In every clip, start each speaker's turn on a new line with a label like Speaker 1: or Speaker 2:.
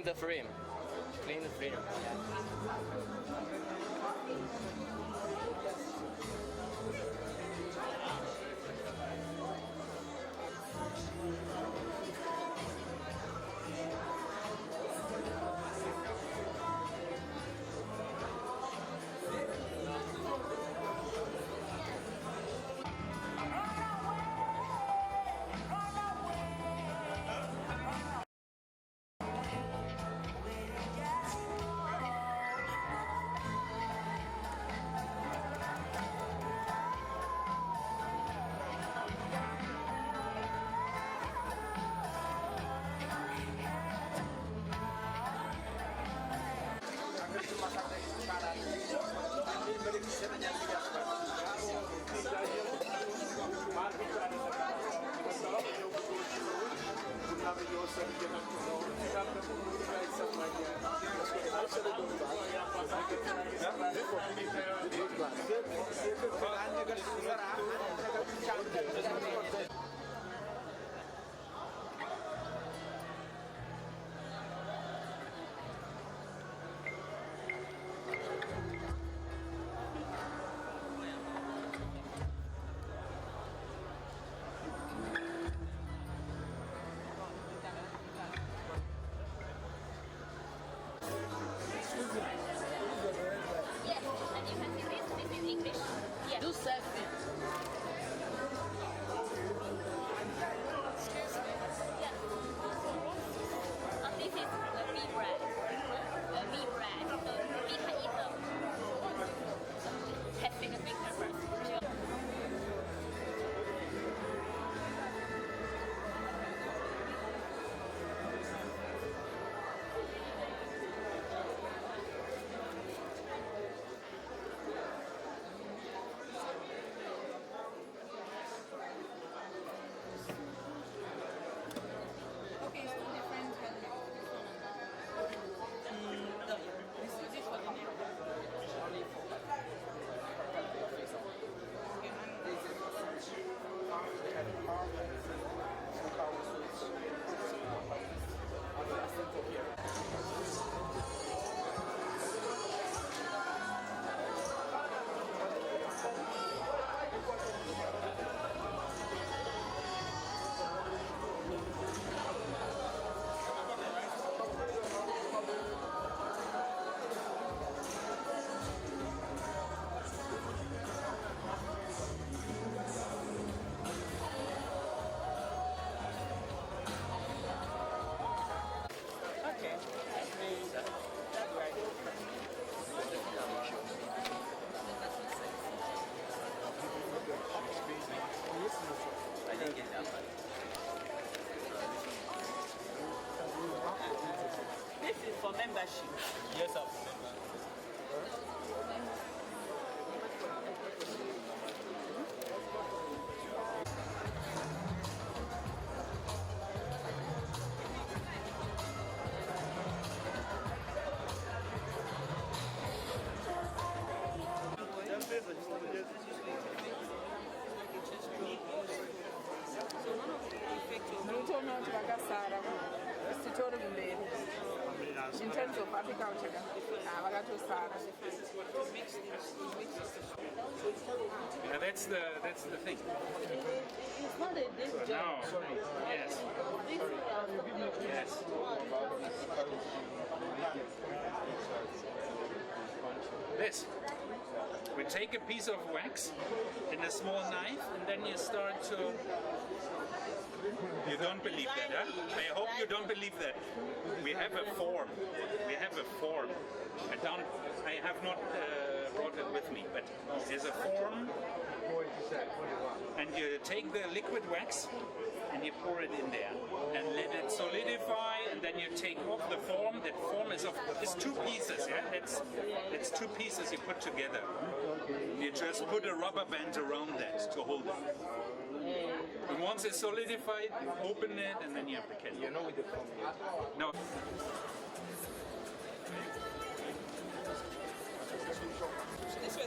Speaker 1: the frame. Clean the frame.
Speaker 2: This is for membership.
Speaker 1: Yes, sir.
Speaker 3: In terms of agriculture,
Speaker 4: Yeah, that's the thing.
Speaker 2: It's not a this
Speaker 4: So now, yes, yes. This. We take a piece of wax and a small knife, and then you start to. You don't believe that, huh? I hope you don't believe that. We have a form. We have a form. I have not brought it with me, but there's a form. And you take the liquid wax and you pour it in there and let it solidify, and then you take off the form. That form is two pieces, yeah? It's two pieces you put together. You just put a rubber band around that to hold it. And once it's solidified, you open it and then you have the candle. You know with the form. No.
Speaker 3: This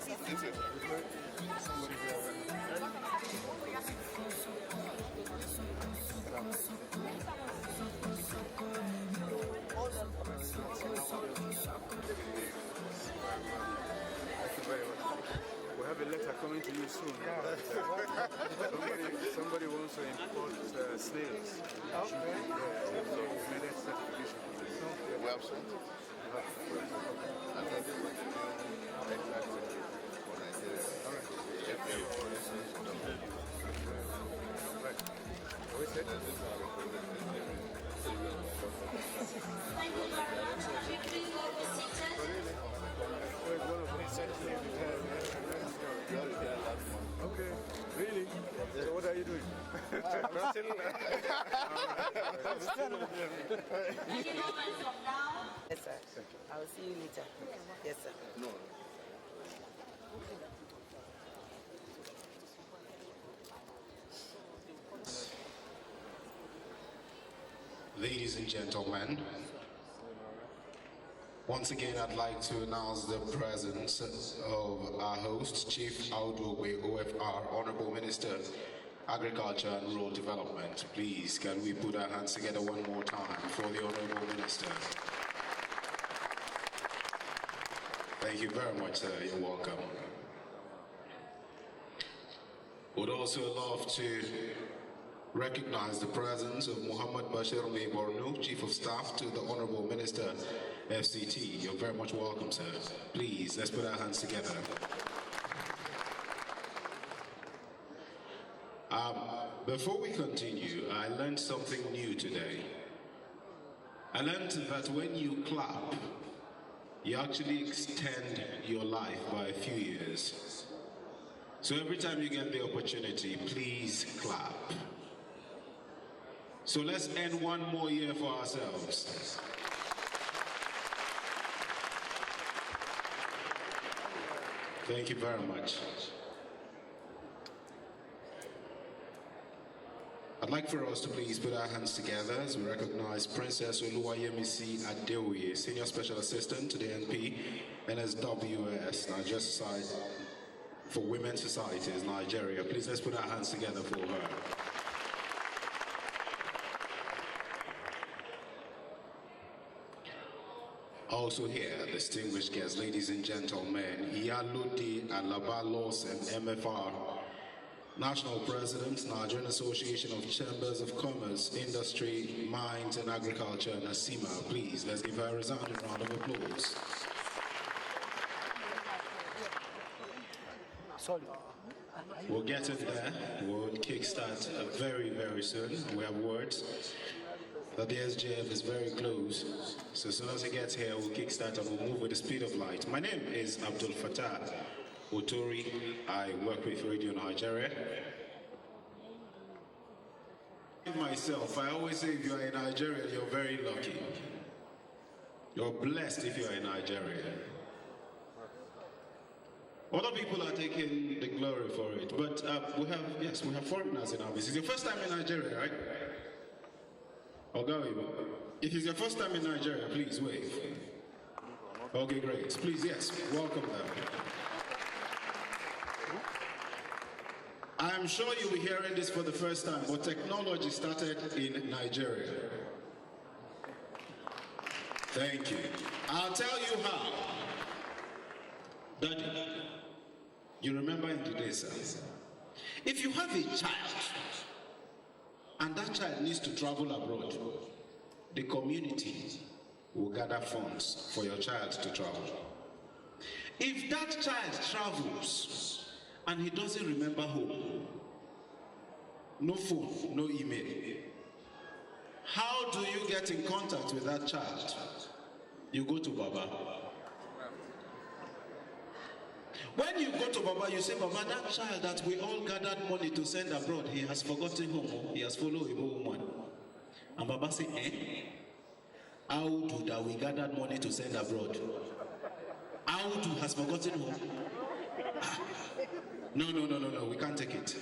Speaker 5: coming to you soon. Somebody wants to import snails. Okay. So we made a certification.
Speaker 6: Website.
Speaker 5: Okay, really? So what are you doing?
Speaker 3: Yes, sir. I will see you later. Yes, sir.
Speaker 6: No.
Speaker 7: Ladies and gentlemen, once again I'd like to announce the presence of our host, Chief Audogwe OFR, Honorable Minister, Agriculture and Rural Development. Please, can we put our hands together one more time for the Honorable Minister? Thank you very much, sir. You're welcome. Would also love to recognize the presence of Muhammad Bashir Bornu, Chief of Staff to the Honorable Minister, FCT. You're very much welcome, sir. Please, let's put our hands together. Before we continue, I learned something new today. I learned that when you clap, you actually extend your life by a few years. So every time you get the opportunity, please clap. So let's end one more year for ourselves. Thank you very much. I'd like for us to please put our hands together as we recognize Princess Oluwayemisi Adeoye, Senior Special Assistant to the NP, NSWS, Nigeria Society for Women's Societies, Nigeria. Please let's put our hands together for her. Also here, distinguished guests, ladies and gentlemen, Iyalode Alabalos and MFR, National President, Nigerian Association of Chambers of Commerce, Industry, Mines and Agriculture, Nasima. Please, let's give her a resounding round of applause. We'll get in there. We'll kickstart very, very soon. We have words that the SJF is very close. So as soon as it gets here, we'll kickstart and we'll move with the speed of light. My name is Abdul Fattah Otori. I work with Radio Nigeria. Myself, I always say if you are in Nigeria, you're very lucky. You're blessed if you are in Nigeria. Other people are taking the glory for it, but we have foreigners in our business. It's your first time in Nigeria, right? If it's your first time in Nigeria, please wave. Okay, great. Please, yes, welcome them. I'm sure you'll be hearing this for the first time, but technology started in Nigeria. Thank you. I'll tell you how. Daddy, you remember in today's sir? If you have a child, and that child needs to travel abroad, the community will gather funds for your child to travel. If that child travels and he doesn't remember home, no phone, no email, how do you get in contact with that child? You go to Baba. When you go to Baba, you say, Baba, that child that we all gathered money to send abroad, he has forgotten home, he has followed a woman. And Baba say, how do that we gathered money to send abroad? How do has forgotten home? No, we can't take it.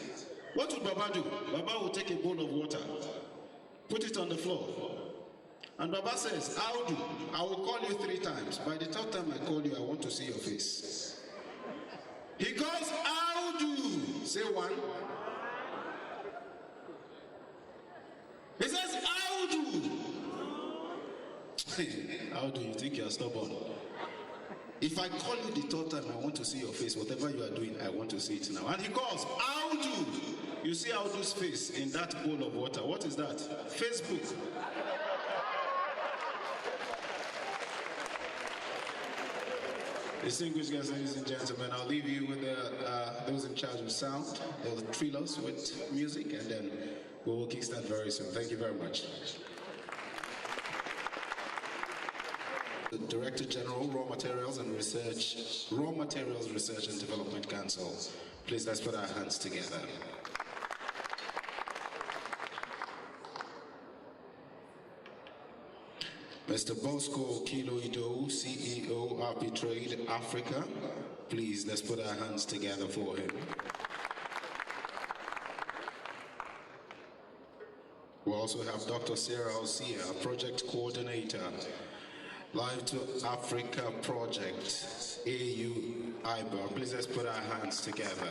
Speaker 7: What would Baba do? Baba will take a bowl of water, put it on the floor. And Baba says, how do? I will call you 3 times. By the 3rd time I call you, I want to see your face. He calls, how do? Say 1. He says, how do? How do you think you're stubborn? If I call you the third time, I want to see your face. Whatever you are doing, I want to see it now. And he calls, Audu. You see Audu's face in that bowl of water. What is that? Facebook. Distinguished guests, ladies and gentlemen, I'll leave you with those in charge of sound. They'll thrill us with music, and then we will kickstart very soon. Thank you very much. The Director General, Raw Materials and Research, Raw Materials Research and Development Council. Please, let's put our hands together. Mr. Bosco Kiloido, CEO, Apitrade Africa. Please, let's put our hands together for him. We also have Dr. Sarah Osia, Project Coordinator, Live to Africa Project, AU IBA. Please, let's put our hands together.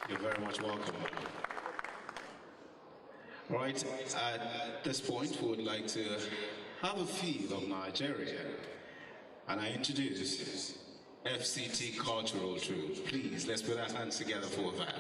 Speaker 7: You're very much welcome. All right, at this point, we would like to have a feel of Nigeria. And I introduce FCT Cultural Troupe. Please, let's put our hands together for that.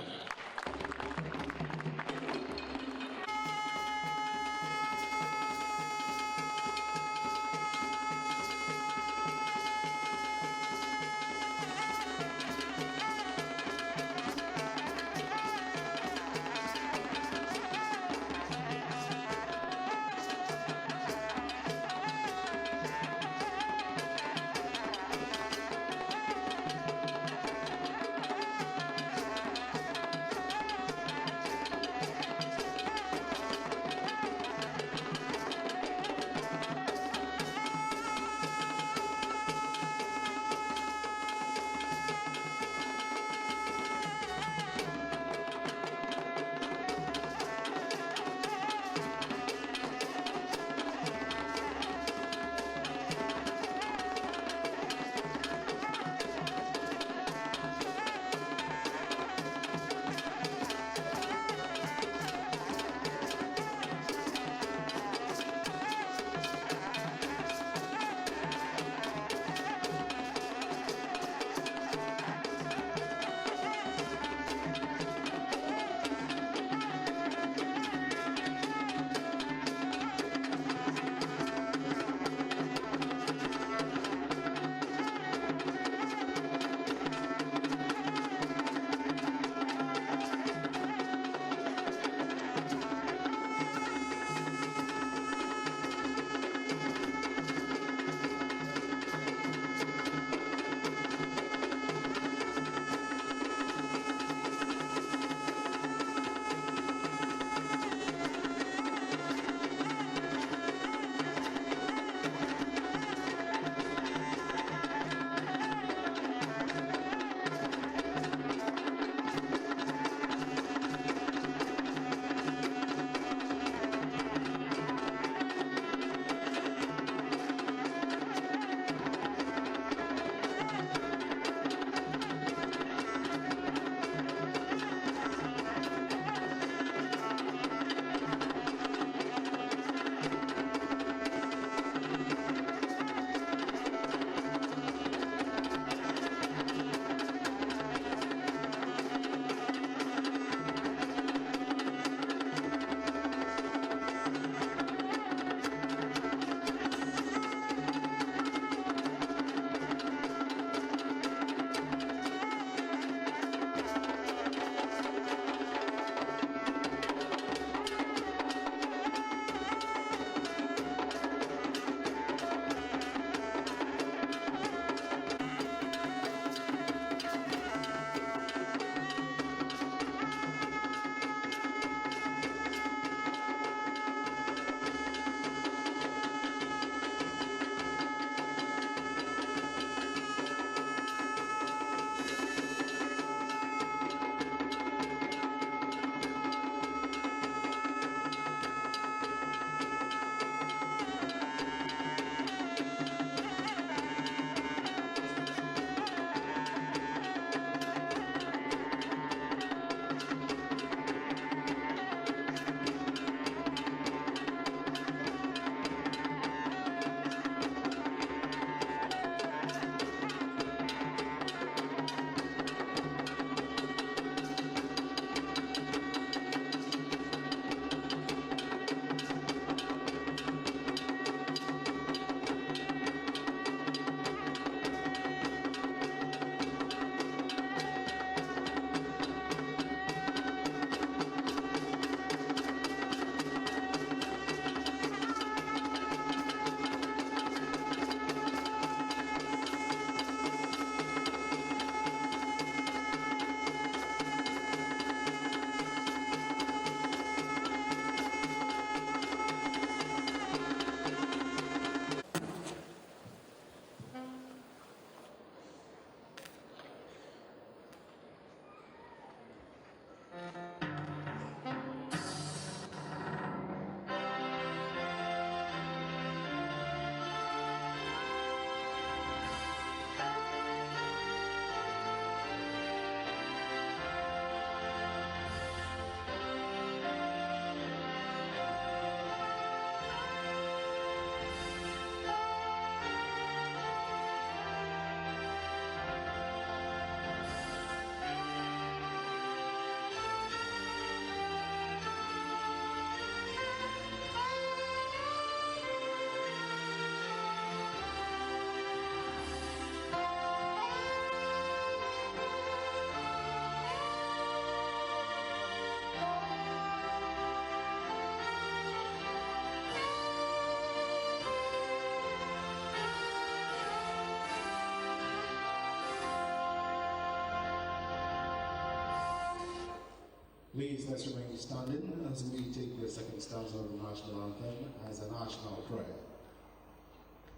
Speaker 6: Please let's remain standing as we take the second stanza of the national anthem as a national prayer.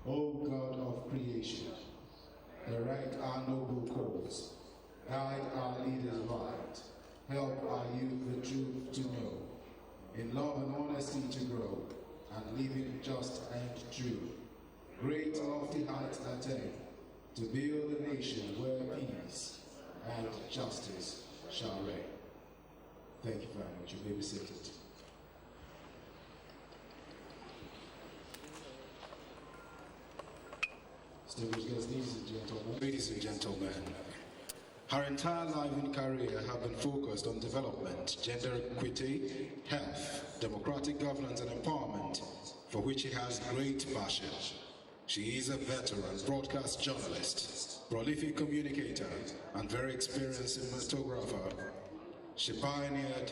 Speaker 6: O God of creation, direct our noble cause, guide our leaders right, help our youth the truth to know, in love and honesty to grow, and living just and true. Great lofty heights attain, to build a nation where peace and justice shall reign. Thank you very much. You may be seated. Distinguished guests, ladies and gentlemen, her entire life and career have been focused on development, gender equity, health, democratic governance and empowerment, for which she has great passion. She is a veteran broadcast journalist, prolific communicator, and very experienced cinematographer. She pioneered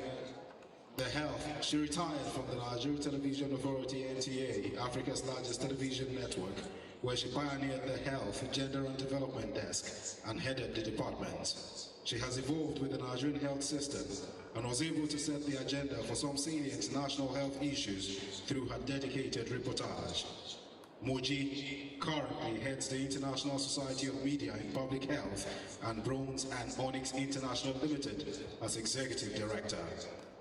Speaker 6: the health. She retired from the Nigeria Television Authority (NTA), Africa's largest television network, where she pioneered the Health, Gender and Development Desk and headed the department. She has evolved with the Nigerian health system and was able to set the agenda for some salient national health issues through her dedicated reportage. Moji currently heads the International Society of Media in Public Health and Bronze and Onyx International Limited as Executive Director.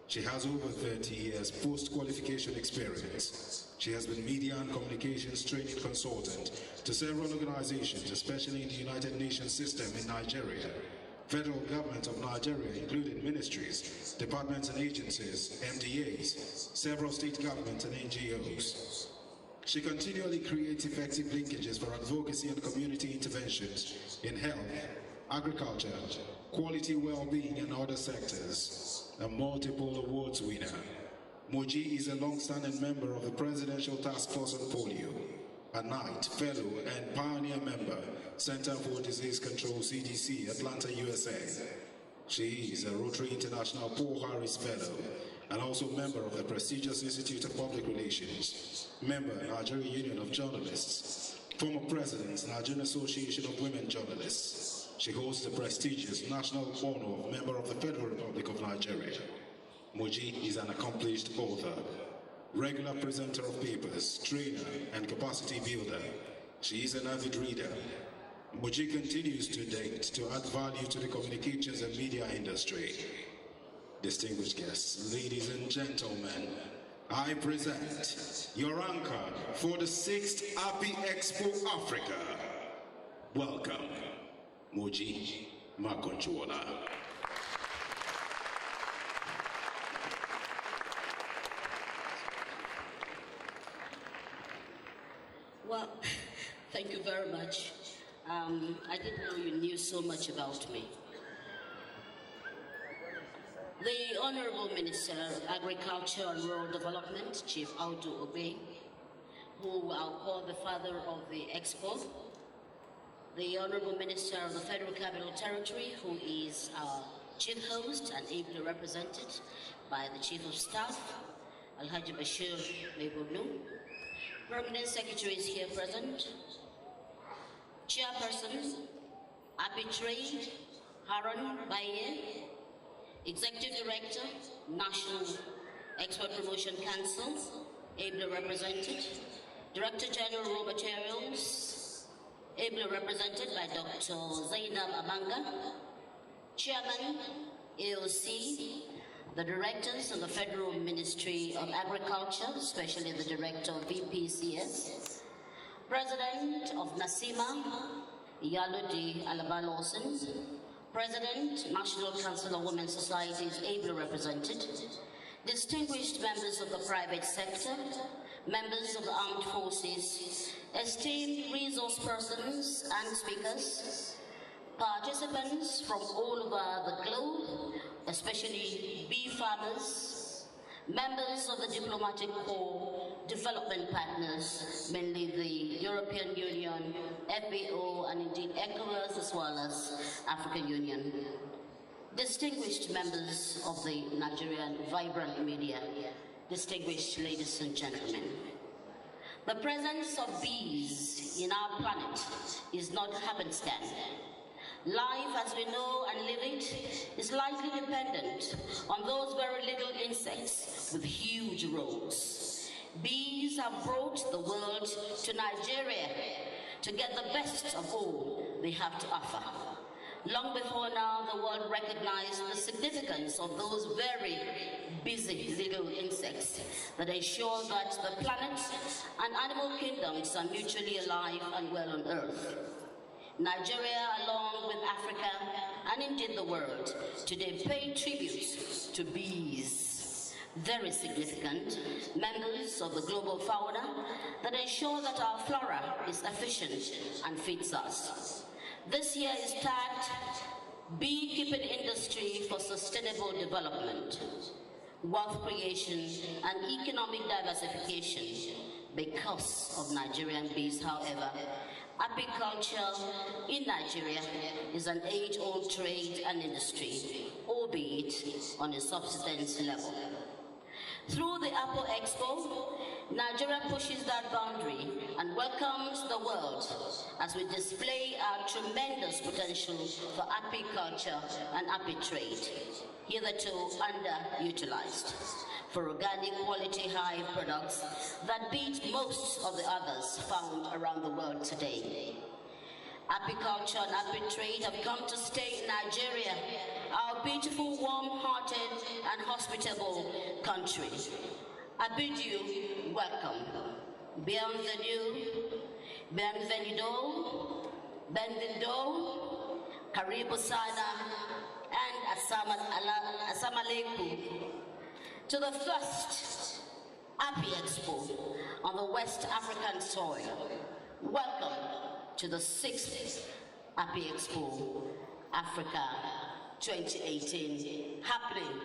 Speaker 6: She has over 30 years post-qualification experience. She has been media and communications training consultant to several organizations, especially in the United Nations system in Nigeria, federal government of Nigeria, including ministries, departments and agencies, MDAs, several state governments and NGOs. She continually creates effective linkages for advocacy and community interventions in health, agriculture, quality well-being and other sectors. A multiple awards winner, Moji is a long-standing member of the Presidential Task Force on Polio, a Knight, Fellow and Pioneer member, Center for Disease Control CDC, Atlanta, USA. She is a Rotary International Paul Harris Fellow and also member of the prestigious Institute of Public Relations, member, Nigerian Union of Journalists, former president, Nigerian Association of Women Journalists. She holds the prestigious national honor of member of the Federal Republic of Nigeria. Moji is an accomplished author, regular presenter of papers, trainer, and capacity builder. She is an avid reader. Moji continues to date to add value to the communications and media industry. Distinguished guests, ladies and gentlemen, I present your anchor for the 6th Apiexpo Africa. Welcome, Moji Makonchuola.
Speaker 8: Well, thank you very much. I didn't know you knew so much about me. The Honorable Minister of Agriculture and Rural Development, Chief Audu Obey, who I'll call the father of the Expo. The Honorable Minister of the Federal Capital Territory, who is our chief host and ably represented by the Chief of Staff, Alhaji Bashir Mebunu. Permanent secretaries here present. Chairperson, Apitrade, Haran Baye. Executive Director, National Export Promotion Council, ably represented. Director General Raw Materials, ably represented by Dr. Zainab Amanga. Chairman, AOC, the directors of the Federal Ministry of Agriculture, especially the Director of VPCS. President of NASIMA, Yaludi Alaba-Lawson. President, National Council of Women Societies, ably represented, distinguished members of the private sector, members of the armed forces, esteemed resource persons and speakers, participants from all over the globe, especially bee farmers, members of the diplomatic corps, development partners, mainly the European Union, FAO, and indeed ECOWAS, as well as African Union. Distinguished members of the Nigerian vibrant media, distinguished ladies and gentlemen. The presence of bees in our planet is not happenstance. Life as we know and live it is likely dependent on those very little insects with huge roles. Bees have brought the world to Nigeria to get the best of all they have to offer. Long before now, the world recognized the significance of those very busy little insects that ensure that the planet and animal kingdoms are mutually alive and well on Earth. Nigeria, along with Africa, and indeed the world, today pay tribute to bees, very significant members of the global fauna that ensure that our flora is efficient and feeds us. This year is tagged Beekeeping Industry for Sustainable Development, Wealth Creation and Economic Diversification. Because of Nigerian bees, however, apiculture in Nigeria is an age-old trade and industry, albeit on a subsistence level. Through the Apiexpo, Nigeria pushes that boundary and welcomes the world as we display our tremendous potential for apiculture and api-trade, hitherto underutilized, for organic quality high products that beat most of the others found around the world today. Apiculture and api-trade have come to stay in Nigeria, our beautiful, warm-hearted and hospitable country. I bid you welcome. Bienvenue, bienvenido, benvindo, karibu sana, and assalamu alaikum to the first Apiexpo on the West African soil. Welcome to the 6th Apiexpo Africa 2018, happening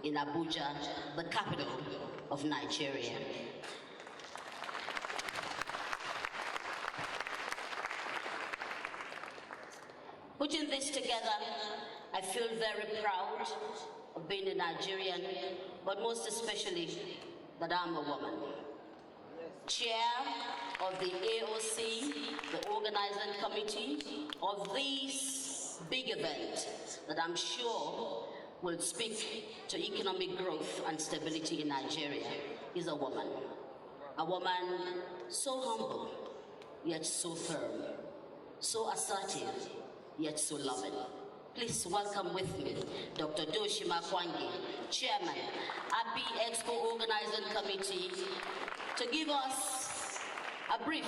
Speaker 8: in Abuja, the capital of Nigeria. Putting this together, I feel very proud of being a Nigerian, but most especially that I'm a woman. Chair of the AOC, the organizing committee of this big event that I'm sure will speak to economic growth and stability in Nigeria, is a woman. A woman so humble, yet so firm, so assertive, yet so loving. Please welcome with me Dr. Doshima Kwangi, Chairman, Apiexpo Organizing Committee, to give us a brief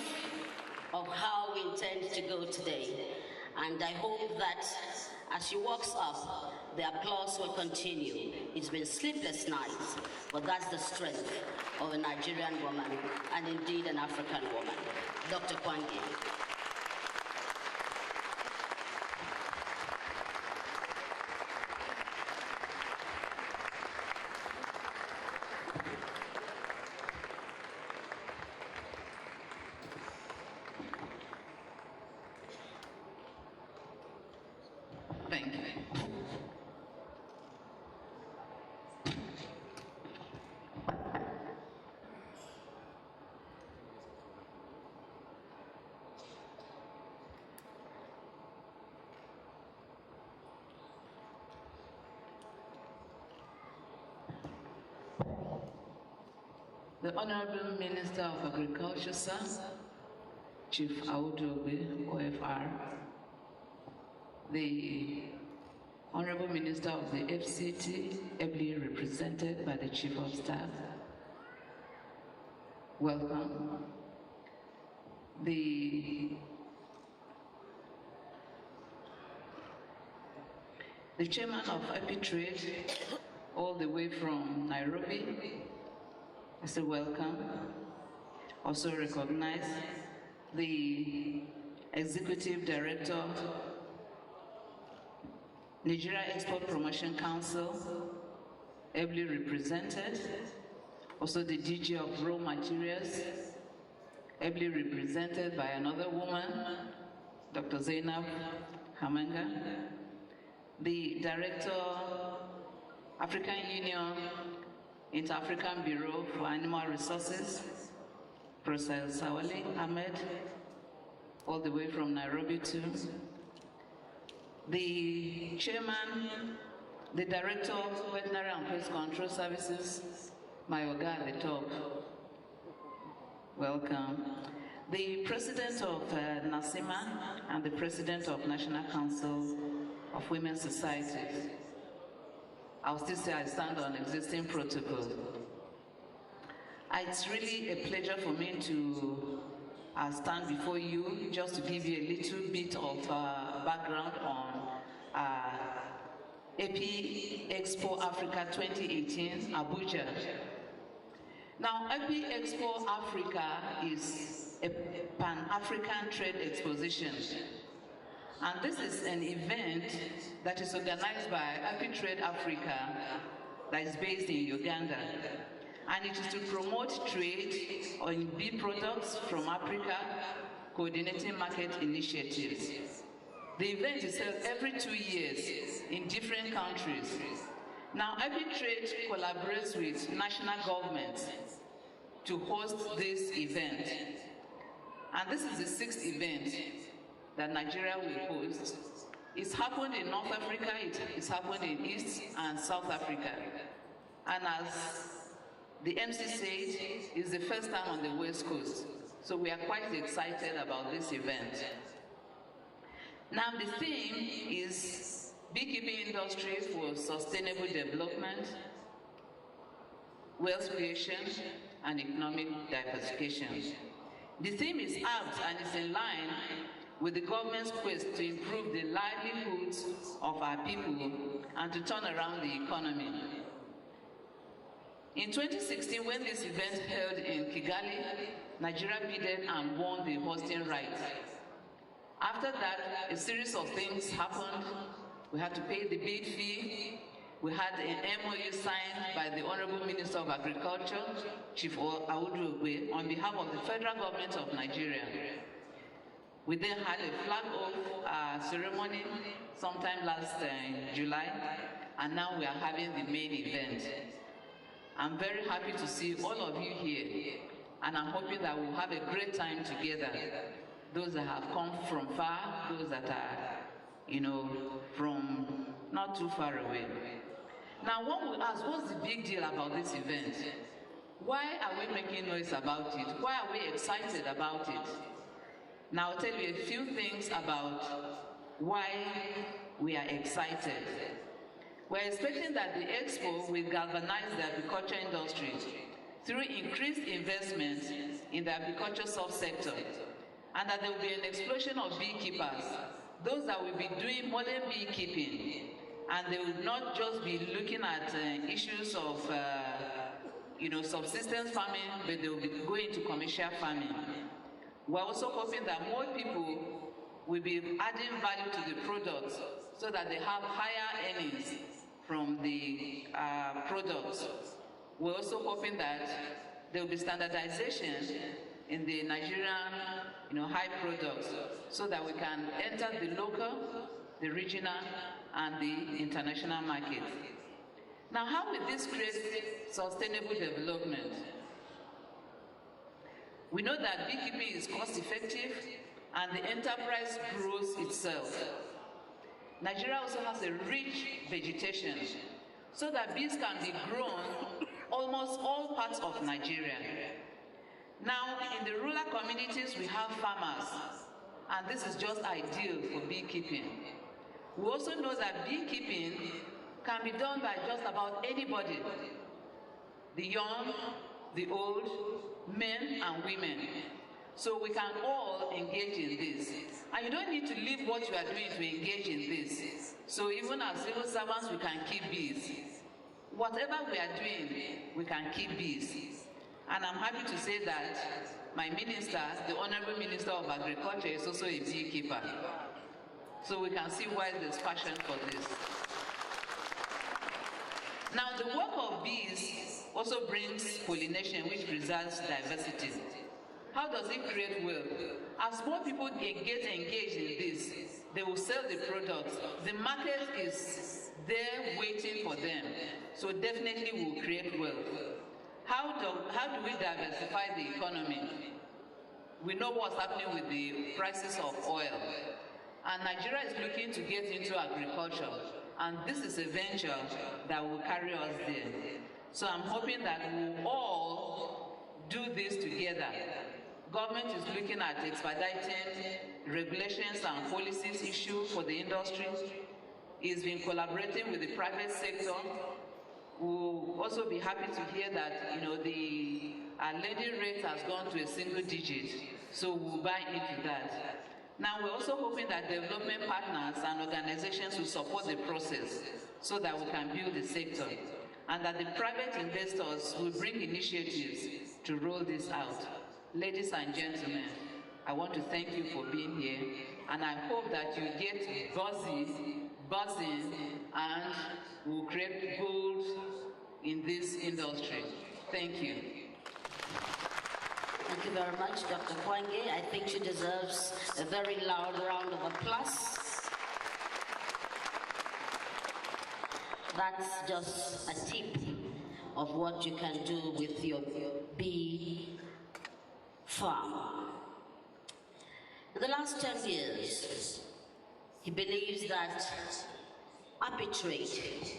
Speaker 8: of how we intend to go today. And I hope that as she walks up, the applause will continue. It's been sleepless nights, but that's the strength of a Nigerian woman, and indeed an African woman. Dr. Kwangi.
Speaker 9: Thank you. The Honorable Minister of Agriculture, sir, Chief Audogbe, OFR, the Honorable Minister of the FCT, ably represented by the Chief of Staff, welcome. The Chairman of Apitrade, all the way from Nairobi, I say welcome. Also recognize the Executive Director, Nigeria Export Promotion Council, ably represented. Also the DG of Raw Materials, ably represented by another woman, Dr. Zainab Hamanga. The Director, African Union, Inter-African Bureau for Animal Resources, Professor Sawale Ahmed, all the way from Nairobi too. the chairman, the director of veterinary and pest control services, my Oga at the top, welcome. The president of NASIMA and the president of National Council of Women's Societies. I'll still say I stand on existing protocol. It's really a pleasure for me to stand before you just to give you a little bit of background on Apiexpo Africa 2018, Abuja. Now, Apiexpo Africa is a Pan-African trade exposition. And this is an event that is organized by Apitrade Africa that is based in Uganda. And it is to promote trade on bee products from Africa, coordinating market initiatives. The event is held every 2 years in different countries. Now, Apitrade collaborates with national governments to host this event. And this is the 6th event that Nigeria will host. It's happened in North Africa, it's happened in East and South Africa. And as the MC said, it's the first time on the West Coast. So we are quite excited about this event. Now the theme is beekeeping industry for sustainable development, wealth creation, and economic diversification. The theme is apt and is in line with the government's quest to improve the livelihoods of our people and to turn around the economy. In 2016, when this event held in Kigali, Nigeria bidded and won the hosting rights. After that, a series of things happened. We had to pay the bid fee. We had an MOU signed by the Honorable Minister of Agriculture, Chief Audu Ogbe, on behalf of the federal government of Nigeria. We then had a flag-off ceremony sometime last July, and now we are having the main event. I'm very happy to see all of you here, and I'm hoping that we'll have a great time together. Those that have come from far, those that are, from not too far away. Now, one will ask, what's the big deal about this event? Why are we making noise about it? Why are we excited about it? Now, I'll tell you a few things about why we are excited. We're expecting that the Expo will galvanize the agriculture industry through increased investment in the agriculture subsector, and that there will be an explosion of beekeepers, those that will be doing modern beekeeping, and they will not just be looking at issues of subsistence farming, but they will be going to commercial farming. We're also hoping that more people will be adding value to the products so that they have higher earnings from the products. We're also hoping that there will be standardization in the Nigerian high products so that we can enter the local, the regional, and the international market. Now, how will this create sustainable development? We know that beekeeping is cost-effective and the enterprise grows itself. Nigeria also has a rich vegetation so that bees can be grown almost all parts of Nigeria. Now, in the rural communities, we have farmers, and this is just ideal for beekeeping. We also know that beekeeping can be done by just about anybody, the young, the old, men and women. So we can all engage in this. And you don't need to leave what you are doing to engage in this. So even as civil servants, we can keep bees. Whatever we are doing, we can keep bees. And I'm happy to say that my minister, the Honorable Minister of Agriculture, is also a beekeeper. So we can see why there's passion for this. Now, the work of bees also brings pollination, which preserves diversity. How does it create wealth? As more people get engaged in this, they will sell the products. The market is there waiting for them. So definitely we will create wealth. How do we diversify the economy? We know what's happening with the prices of oil. And Nigeria is looking to get into agriculture, and this is a venture that will carry us there. So I'm hoping that we'll all do this together. Government is looking at expediting regulations and policies issued for the industry. It's been collaborating with the private sector. We'll also be happy to hear that the lending rate has gone to a single digit, so we'll buy into that. Now we're also hoping that development partners and organizations will support the process so that we can build the sector, and that the private investors will bring initiatives to roll this out. Ladies and gentlemen, I want to thank you for being here, and I hope that you get buzzing, and will create gold in this industry. Thank you.
Speaker 8: Thank you very much, Dr. Kwange. I think she deserves a very loud round of applause. That's just a tip of what you can do with your bee farm. In the last 10 years, he believes that apitrade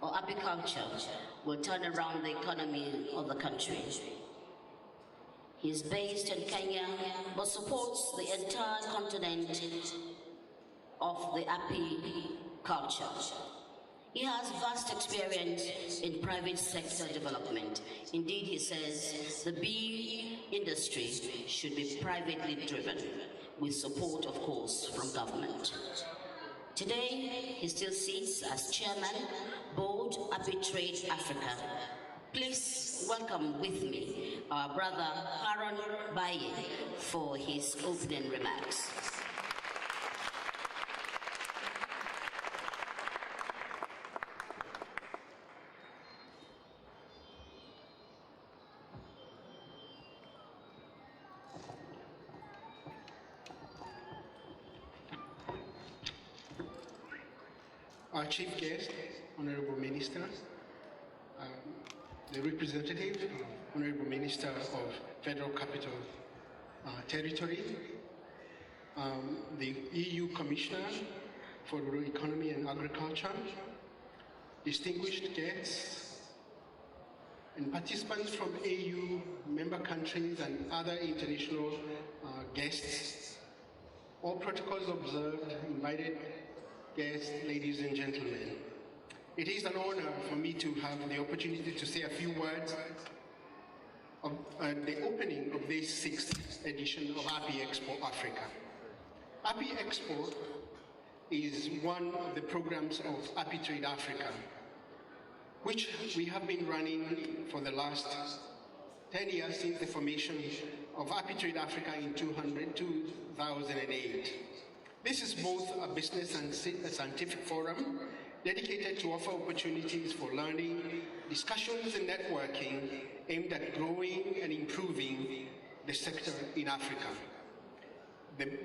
Speaker 8: or apiculture will turn around the economy of the country. He is based in Kenya, but supports the entire continent of the apiculture. He has vast experience in private sector development. Indeed, he says the bee industry should be privately driven, with support, of course, from government. Today, he still sits as chairman, Board Apitrade Africa. Please welcome with me our brother Haron Baye for his opening remarks.
Speaker 10: Our chief guest, Honorable Minister, the representative, Honorable Minister of Federal Capital Territory, the EU Commissioner for Rural Economy and Agriculture, distinguished guests, and participants from AU member countries and other international guests, all protocols observed, invited guests, ladies and gentlemen. It is an honor for me to have the opportunity to say a few words of the opening of this 6th edition of Apiexpo Africa. Apiexpo is one of the programs of Apitrade Africa, which we have been running for the last 10 years since the formation of Apitrade Africa in 2008. This is both a business and a scientific forum dedicated to offer opportunities for learning, discussions and networking aimed at growing and improving the sector in Africa.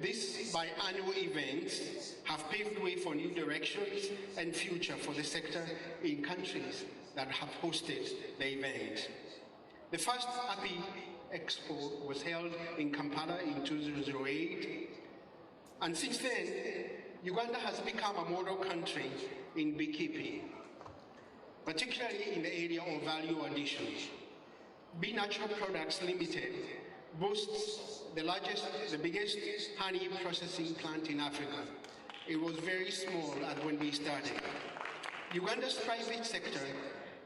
Speaker 10: These biannual events have paved way for new directions and future for the sector in countries that have hosted the event. The first Apiexpo was held in Kampala in 2008, and since then, Uganda has become a model country in beekeeping, particularly in the area of value addition. Bee Natural Products Limited boasts the biggest honey processing plant in Africa. It was very small when we started. Uganda's private sector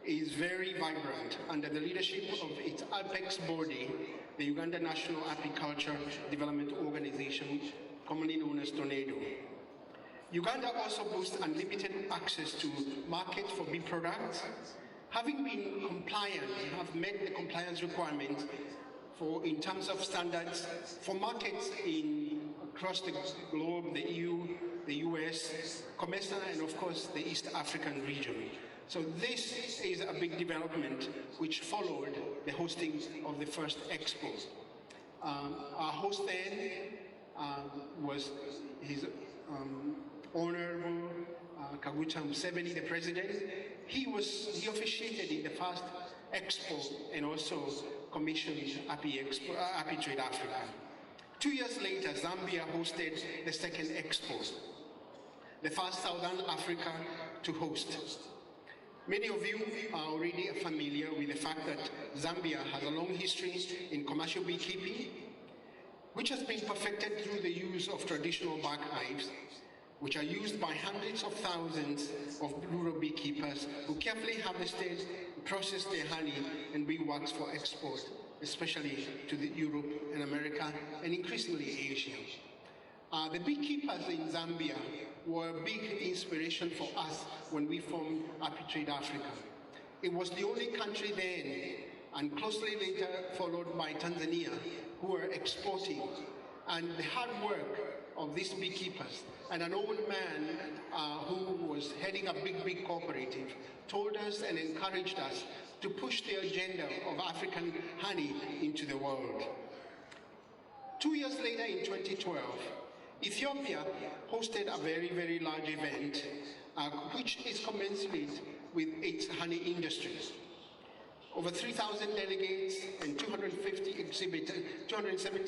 Speaker 10: is very vibrant under the leadership of its apex body, the Uganda National Apiculture Development Organization, commonly known as Tornado. Uganda also boasts unlimited access to markets for bee products, having been compliant, have met the compliance requirements in terms of standards for markets across the globe, the EU, the US, COMESA, and of course the East African region. So this is a big development which followed the hosting of the first Expo. Our host then was His Honorable Kaguta Museveni, the President. He officiated in the first Expo and also commissioned Apitrade Africa. 2 years later, Zambia hosted the second Expo, the first Southern Africa to host. Many of you are already familiar with the fact that Zambia has a long history in commercial beekeeping, which has been perfected through the use of traditional bark hives, which are used by hundreds of thousands of rural beekeepers who carefully harvested, processed their honey and beeswax for export, especially to Europe and America, and increasingly Asia. The beekeepers in Zambia were a big inspiration for us when we formed Apitrade Africa. It was the only country then, and closely later followed by Tanzania, who were exporting. And the hard work of these beekeepers and an old man who was heading a big cooperative told us and encouraged us to push the agenda of African honey into the world. 2 years later, in 2012, Ethiopia hosted a very large event which is commensurate with its honey industry. Over 3,000 delegates and 270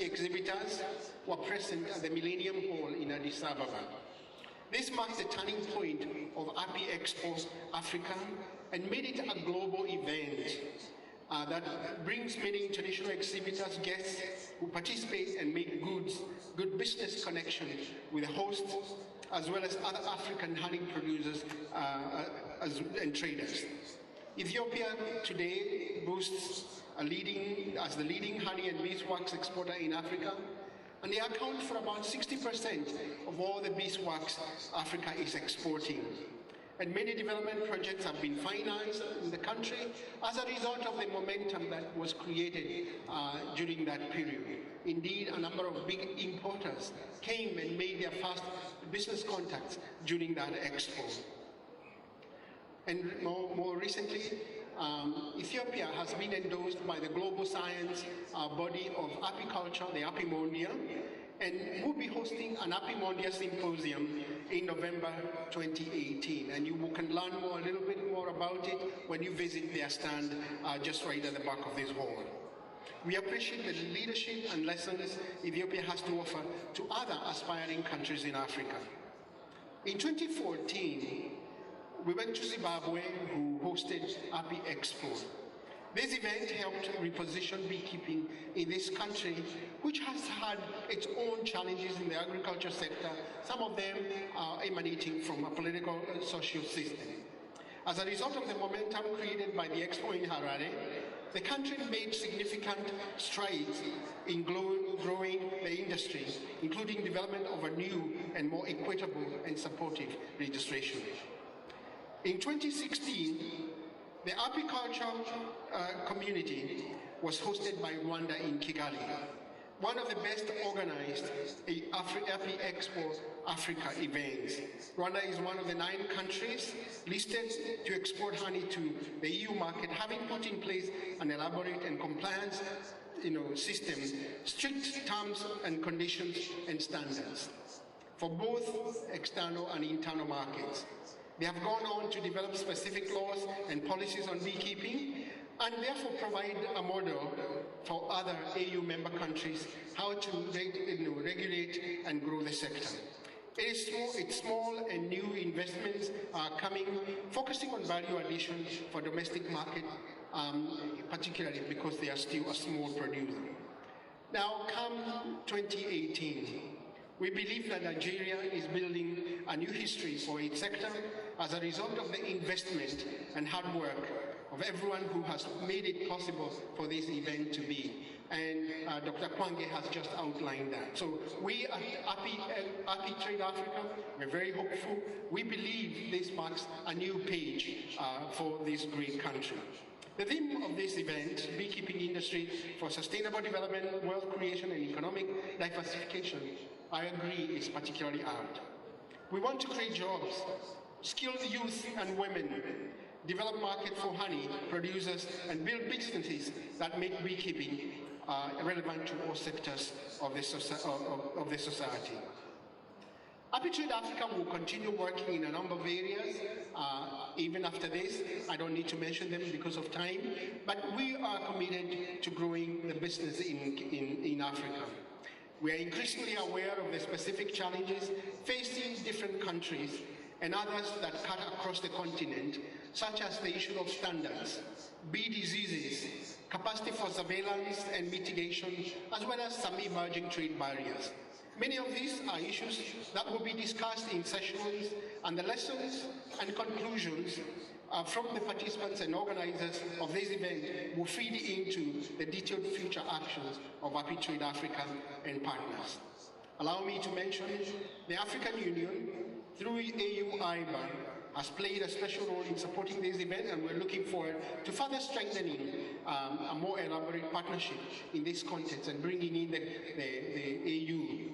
Speaker 10: exhibitors were present at the Millennium Hall in Addis Ababa. This marked the turning point of Apiexpo Africa and made it a global event that brings many international exhibitors, guests who participate and make good business connections with hosts, as well as other African honey producers and traders. Ethiopia today boasts as the leading honey and beeswax exporter in Africa, and they account for about 60% of all the beeswax Africa is exporting. And many development projects have been financed in the country as a result of the momentum that was created during that period. Indeed, a number of big importers came and made their first business contacts during that expo. And more recently, Ethiopia has been endorsed by the global science body of apiculture, the Apimondia, and we'll be hosting an Apimondia symposium in November 2018. And you can learn a little bit more about it when you visit their stand just right at the back of this hall. We appreciate the leadership and lessons Ethiopia has to offer to other aspiring countries in Africa. In 2014, we went to Zimbabwe, who hosted Apiexpo. This event helped reposition beekeeping in this country, which has had its own challenges in the agriculture sector, some of them are emanating from a political and social system. As a result of the momentum created by the Expo in Harare, the country made significant strides in growing the industry, including development of a new and more equitable and supportive registration. In 2016, the apiculture community was hosted by Rwanda in Kigali, one of the best organized Apiexpo Africa events. Rwanda is one of the 9 countries listed to export honey to the EU market, having put in place an elaborate and compliance system, strict terms and conditions and standards for both external and internal markets. They have gone on to develop specific laws and policies on beekeeping, and therefore provide a model for other AU member countries how to regulate and grow the sector. It's small and new investments are coming, focusing on value addition for domestic market, particularly because they are still a small producer. Now, come 2018, we believe that Nigeria is building a new history for its sector as a result of the investment and hard work of everyone who has made it possible for this event to be. And Dr. Kwange has just outlined that. So we at Apitrade Africa, we're very hopeful. We believe this marks a new page for this great country. The theme of this event, Beekeeping Industry for Sustainable Development, Wealth Creation and Economic Diversification, I agree is particularly apt. We want to create jobs, skilled youth and women, develop market for honey producers, and build businesses that make beekeeping relevant to all sectors of the society. Apitrade Africa will continue working in a number of areas, even after this. I don't need to mention them because of time, but we are committed to growing the business in Africa. We are increasingly aware of the specific challenges facing different countries and others that cut across the continent, such as the issue of standards, bee diseases, capacity for surveillance and mitigation, as well as some emerging trade barriers. Many of these are issues that will be discussed in sessions, and the lessons and conclusions from the participants and organizers of this event will feed into the detailed future actions of Apitrade Africa and partners. Allow me to mention the African Union, through AU-IBA, has played a special role in supporting this event, and we're looking forward to further strengthening a more elaborate partnership in this context and bringing in the AU.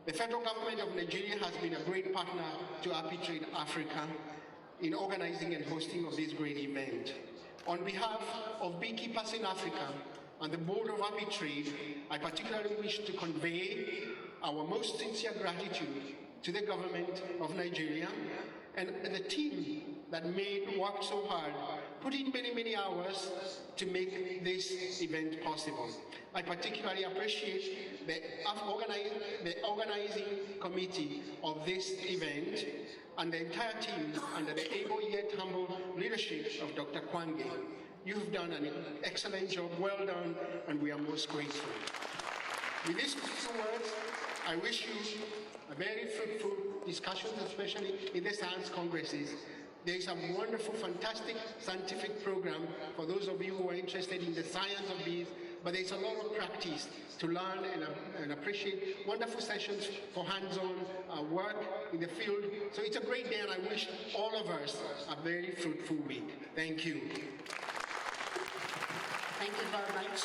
Speaker 10: The federal government of Nigeria has been a great partner to Apitrade Africa in organizing and hosting of this great event. On behalf of beekeepers in Africa and the board of Apitrade, I particularly wish to convey our most sincere gratitude to the government of Nigeria and the team that worked so hard, put in many, many hours to make this event possible. I particularly appreciate the organizing committee of this event and the entire team under the able yet humble leadership of Dr. Kwange. You've done an excellent job, well done, and we are most grateful. With these few words, I wish you a very fruitful discussions, especially in the science congresses. There is a wonderful, fantastic scientific program for those of you who are interested in the science of bees, but there's a lot of practice to learn and appreciate wonderful sessions for hands-on work in the field. So it's a great day, and I wish all of us a very fruitful week. Thank you.
Speaker 8: Thank you very much.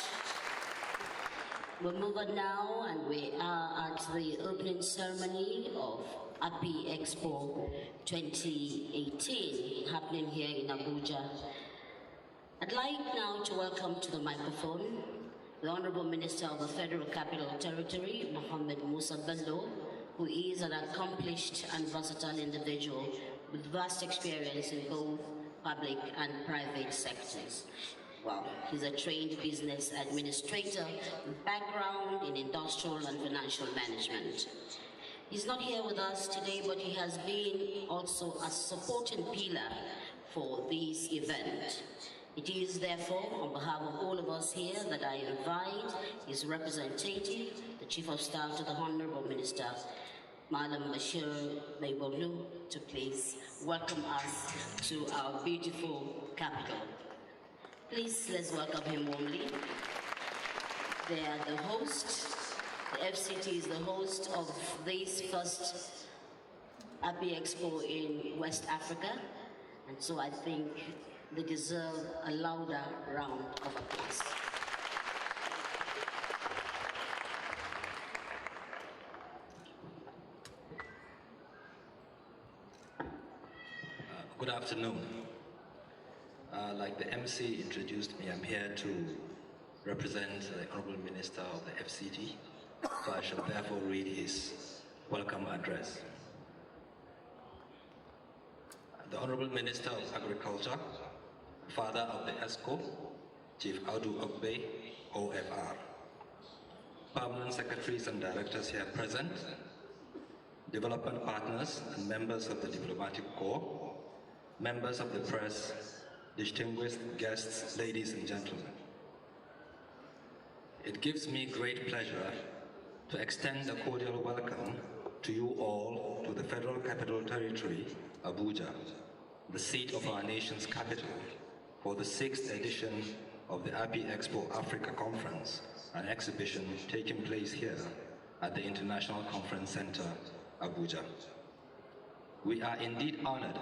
Speaker 8: We'll move on now, and we are at the opening ceremony of Apiexpo 2018, happening here in Abuja. I'd like now to welcome to the microphone the Honorable Minister of the Federal Capital Territory, Mohammed Musa Bello, who is an accomplished and versatile individual with vast experience in both public and private sectors. Well, he's a trained business administrator with background in industrial and financial management. He's not here with us today, but he has been also a supporting pillar for this event. It is therefore on behalf of all of us here that I invite his representative, the Chief of Staff to the Honorable Minister, Madam Bashir Maybolu, to please welcome us to our beautiful capital. Please, let's welcome him warmly. They are the host. The FCT is the host of this first Apiexpo in West Africa, and so I think they deserve a louder round of applause.
Speaker 11: Good afternoon. Like the MC introduced me, I'm here to represent the Honorable Minister of the FCT, so I shall therefore read his welcome address. The Honorable Minister of Agriculture, Father of the ESCO, Chief Audu Ogbe, OFR, Permanent Secretaries and Directors here present, development partners and members of the Diplomatic Corps, members of the press, distinguished guests, ladies and gentlemen. It gives me great pleasure to extend a cordial welcome to you all to the Federal Capital Territory, Abuja, the seat of our nation's capital, for the 6th edition of the Apiexpo Africa Conference, an exhibition taking place here at the International Conference Center, Abuja. We are indeed honored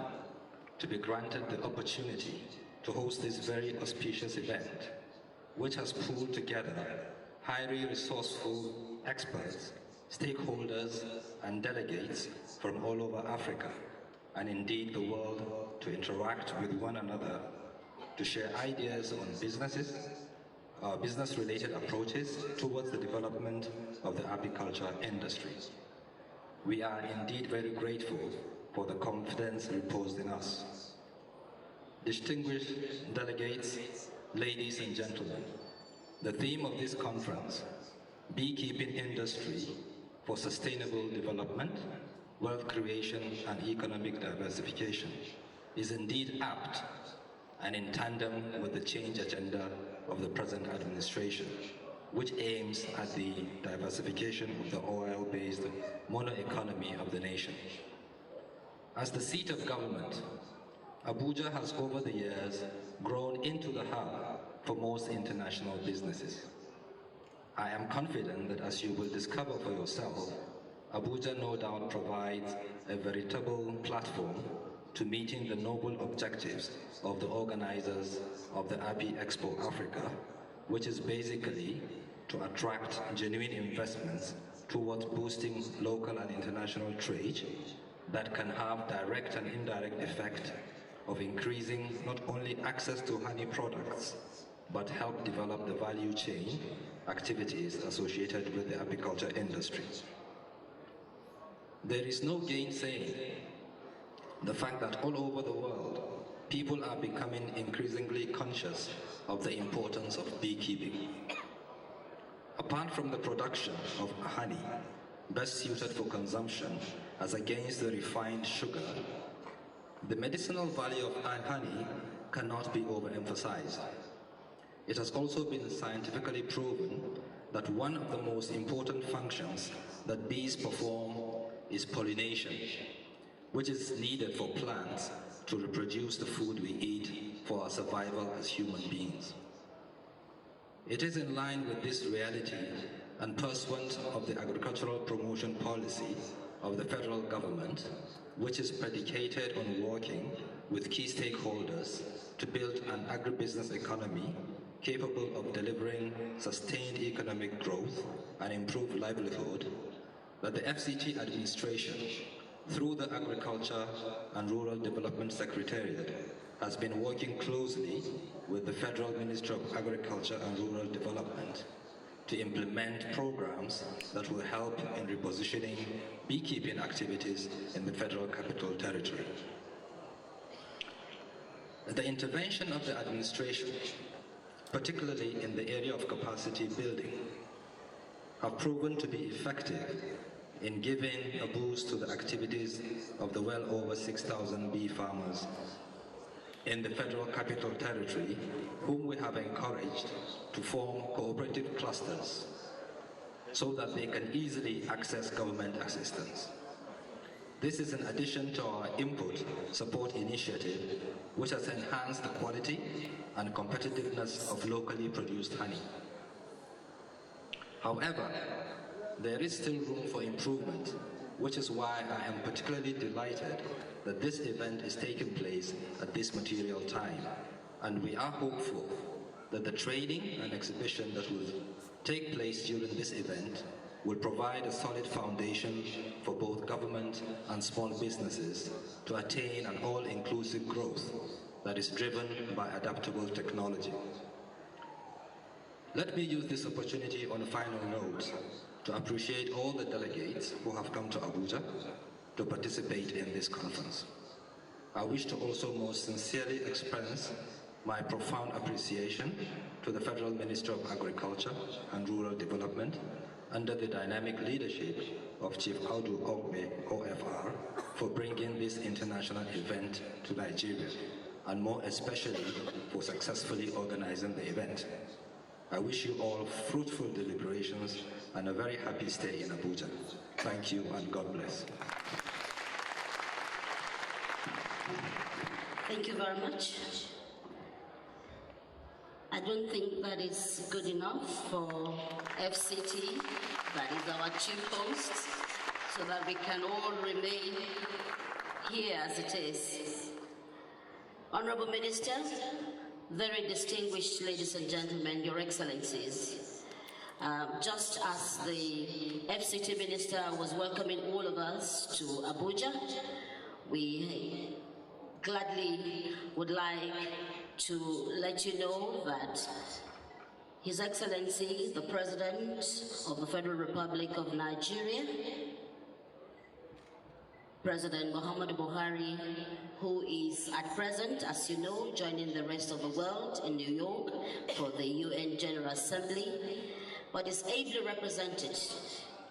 Speaker 11: to be granted the opportunity to host this very auspicious event, which has pulled together highly resourceful experts, stakeholders, and delegates from all over Africa, and indeed the world, to interact with one another, to share ideas on business-related approaches towards the development of the apiculture industry. We are indeed very grateful for the confidence reposed in us. Distinguished delegates, ladies and gentlemen, the theme of this conference, beekeeping industry for sustainable development, wealth creation, and economic diversification is indeed apt and in tandem with the change agenda of the present administration, which aims at the diversification of the oil-based mono-economy of the nation. As the seat of government, Abuja has over the years grown into the hub for most international businesses. I am confident that as you will discover for yourself, Abuja no doubt provides a veritable platform to meeting the noble objectives of the organizers of the Apiexpo Africa, which is basically to attract genuine investments towards boosting local and international trade that can have direct and indirect effect of increasing not only access to honey products, but help develop the value chain activities associated with the apiculture industry. There is no gainsaying the fact that all over the world, people are becoming increasingly conscious of the importance of beekeeping. Apart from the production of honey, best suited for consumption as against the refined sugar, the medicinal value of honey cannot be overemphasized. It has also been scientifically proven that one of the most important functions that bees perform is pollination, which is needed for plants to reproduce the food we eat for our survival as human beings. It is in line with this reality and pursuant of the agricultural promotion policy of the federal government, which is predicated on working with key stakeholders to build an agribusiness economy capable of delivering sustained economic growth and improved livelihood, that the FCT administration, through the Agriculture and Rural Development Secretariat, has been working closely with the Federal Ministry of Agriculture and Rural Development to implement programs that will help in repositioning beekeeping activities in the Federal Capital Territory. The intervention of the administration, particularly in the area of capacity building, have proven to be effective in giving a boost to the activities of the well over 6,000 bee farmers in the Federal Capital Territory, whom we have encouraged to form cooperative clusters so that they can easily access government assistance. This is in addition to our input support initiative, which has enhanced the quality and competitiveness of locally produced honey. However, there is still room for improvement, which is why I am particularly delighted that this event is taking place at this material time, and we are hopeful that the training and exhibition that will take place during this event will provide a solid foundation for both government and small businesses to attain an all-inclusive growth that is driven by adaptable technology. Let me use this opportunity on a final note to appreciate all the delegates who have come to Abuja to participate in this conference. I wish to also most sincerely express my profound appreciation to the Federal Ministry of Agriculture and Rural Development under the dynamic leadership of Chief Audu Ogbe, OFR, for bringing this international event to Nigeria, and more especially for successfully organizing the event. I wish you all fruitful deliberations and a very happy stay in Abuja. Thank you and God bless.
Speaker 8: Thank you very much. I don't think that is good enough for FCT, that is our chief host, so that we can all remain here as it is. Honorable Minister, very distinguished ladies and gentlemen, Your Excellencies, just as the FCT Minister was welcoming all of us to Abuja, we gladly would like to let you know that His Excellency, the President of the Federal Republic of Nigeria, President Muhammadu Buhari, who is at present, as you know, joining the rest of the world in New York for the UN General Assembly, but is ably represented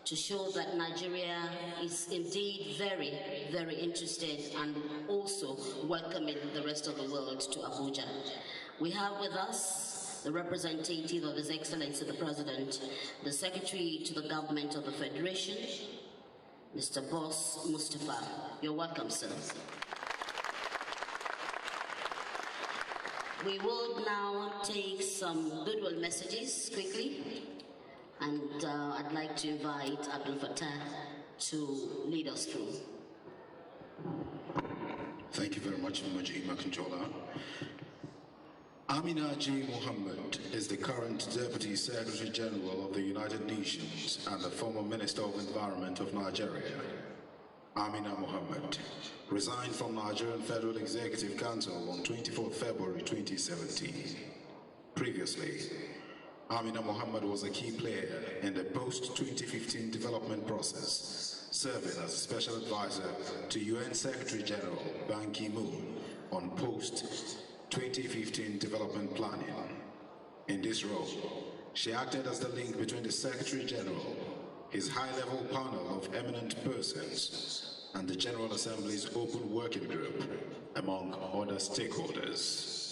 Speaker 8: to show that Nigeria is indeed very, very interested and also welcoming the rest of the world to Abuja. We have with us the representative of His Excellency the President, the Secretary to the Government of the Federation, Mr. Boss Mustafa. You're welcome, sir. We will now take some goodwill messages quickly. And I'd like to invite Abdul Fattah to lead us through.
Speaker 6: Thank you very much, Maji Makinjola. Amina J. Mohammed is the current Deputy Secretary General of the United Nations and the former Minister of Environment of Nigeria. Amina Mohammed resigned from Nigerian Federal Executive Council on 24 February 2017. Previously, Amina Mohammed was a key player in the post-2015 development process, serving as a special advisor to UN Secretary General Ban Ki-moon on post-2015 development planning. In this role, she acted as the link between the Secretary General, his high-level panel of eminent persons, and the General Assembly's Open Working Group, among other stakeholders.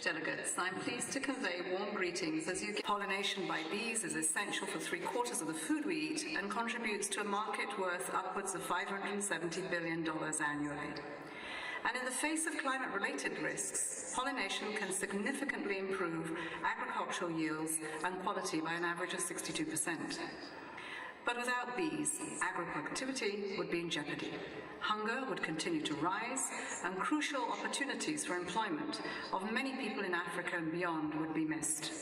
Speaker 12: Delegates, I'm pleased to convey warm greetings as you get pollination by bees is essential for 3/4 of the food we eat and contributes to a market worth upwards of $570 billion annually. And in the face of climate-related risks, pollination can significantly improve agricultural yields and quality by an average of 62%. But without bees, agro-productivity would be in jeopardy. Hunger would continue to rise, and crucial opportunities for employment of many people in Africa and beyond would be missed.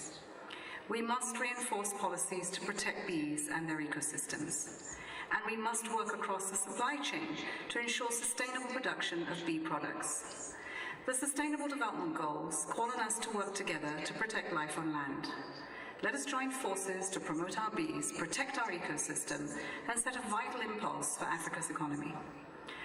Speaker 12: We must reinforce policies to protect bees and their ecosystems. And we must work across the supply chain to ensure sustainable production of bee products. The Sustainable Development Goals call on us to work together to protect life on land. Let us join forces to promote our bees, protect our ecosystem, and set a vital impulse for Africa's economy.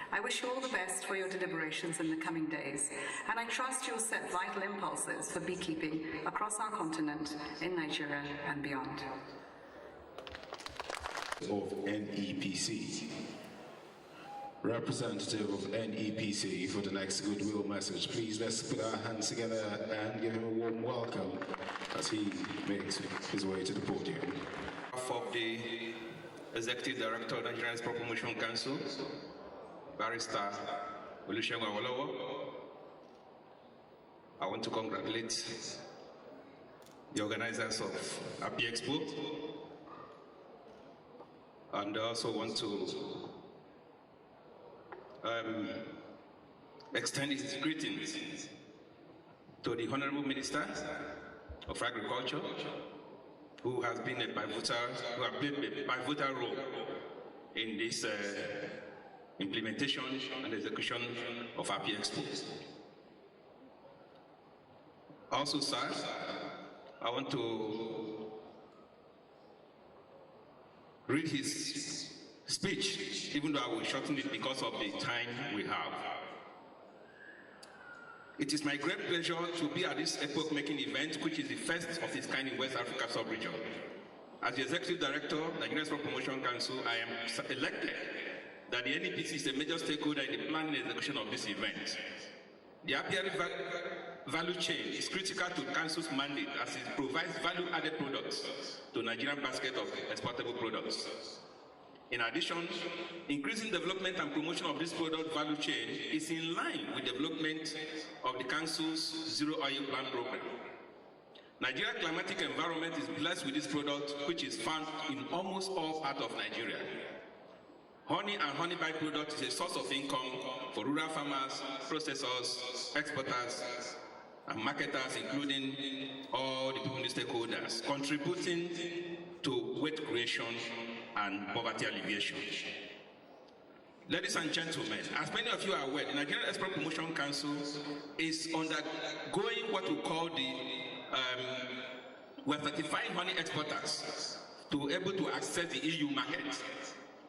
Speaker 12: I wish you all the best for your deliberations in the coming days, and I trust you'll set vital impulses for beekeeping across our continent, in Nigeria and beyond.
Speaker 6: Of NEPC. Representative of NEPC for the next goodwill message. Please let's put our hands together and give him a warm welcome as he makes his way to the podium.
Speaker 13: Of the Executive Director of the Nigerian Export Promotion Council, Barrister Olusegun Awolowo, I want to congratulate the organizers of Apiexpo, and I also want to extend his greetings to the Honorable Minister of Agriculture, who has been a pivotal role in this implementation and execution of Apiexpo. Also, sir, I want to read his speech, even though I will shorten it because of the time we have. It is my great pleasure to be at this epoch-making event, which is the first of its kind in West Africa sub-region. As the Executive Director of the Nigerian Export Promotion Council, I am elected that the NEPC is a major stakeholder in the planning and execution of this event. The apiary value chain is critical to the Council's mandate as it provides value-added products to Nigerian basket of exportable products. In addition, increasing development and promotion of this product value chain is in line with development of the Council's Zero Oil Plan program. Nigeria's climatic environment is blessed with this product, which is found in almost all parts of Nigeria. Honey and honey byproduct is a source of income for rural farmers, processors, exporters, and marketers, including all the people stakeholders, contributing to wealth creation and poverty alleviation. Ladies and gentlemen, as many of you are aware, the Nigerian Export Promotion Council is undergoing what we call the we're certified honey exporters to be able to access the EU market,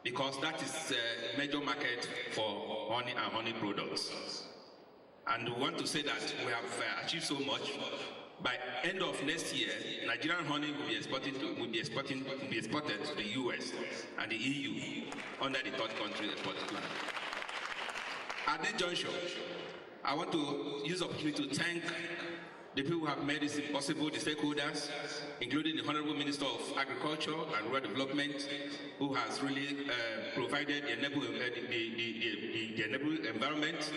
Speaker 13: because that is a major market for honey and honey products. And we want to say that we have achieved so much. By end of next year, Nigerian honey will be exported to the US and the EU under the third country export plan. At this juncture, I want to use the opportunity to thank the people who have made this possible, the stakeholders, including the Honorable Minister of Agriculture and Rural Development, who has really provided the enabling environment,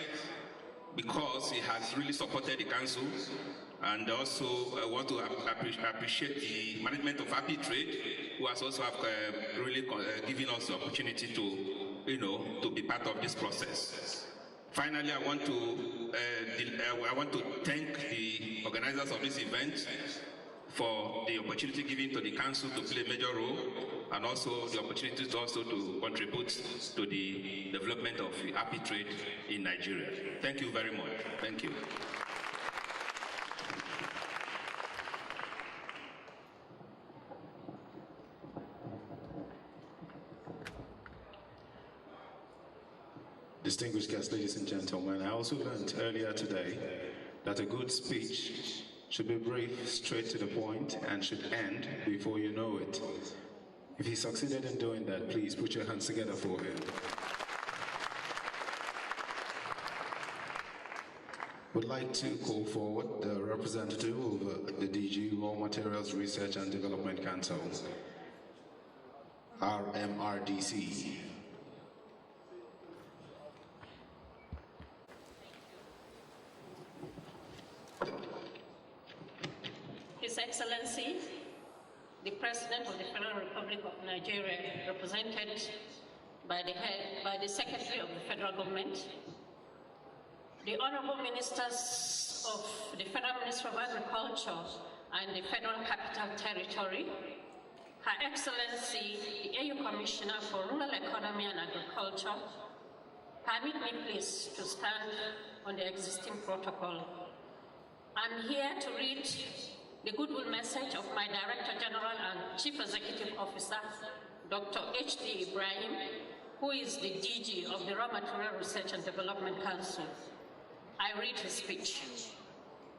Speaker 13: because he has really supported the council. And also I want to appreciate the management of Apiexpo, who has also really given us the opportunity to be part of this process. Finally, I want to thank the organizers of this event for the opportunity given to the council to play a major role, and also the opportunity to contribute to the development of the happy trade in Nigeria. Thank you very much. Thank you.
Speaker 6: Distinguished guests, ladies and gentlemen, I also learned earlier today that a good speech should be brief, straight to the point, and should end before you know it. If he succeeded in doing that, please put your hands together for him. Would like to call forward the representative of the DG Raw Materials Research and Development Council, RMRDC.
Speaker 14: His Excellency, the President of the Federal Republic of Nigeria, represented by the Secretary of the Federal Government, the Honorable Ministers of the Federal Ministry of Agriculture and the Federal Capital Territory, Her Excellency, the AU Commissioner for Rural Economy and Agriculture, permit me please to stand on the existing protocol. I'm here to read the goodwill message of my Director General and Chief Executive Officer, Dr. H.D. Ibrahim, who is the DG of the Raw Material Research and Development Council. I read his speech.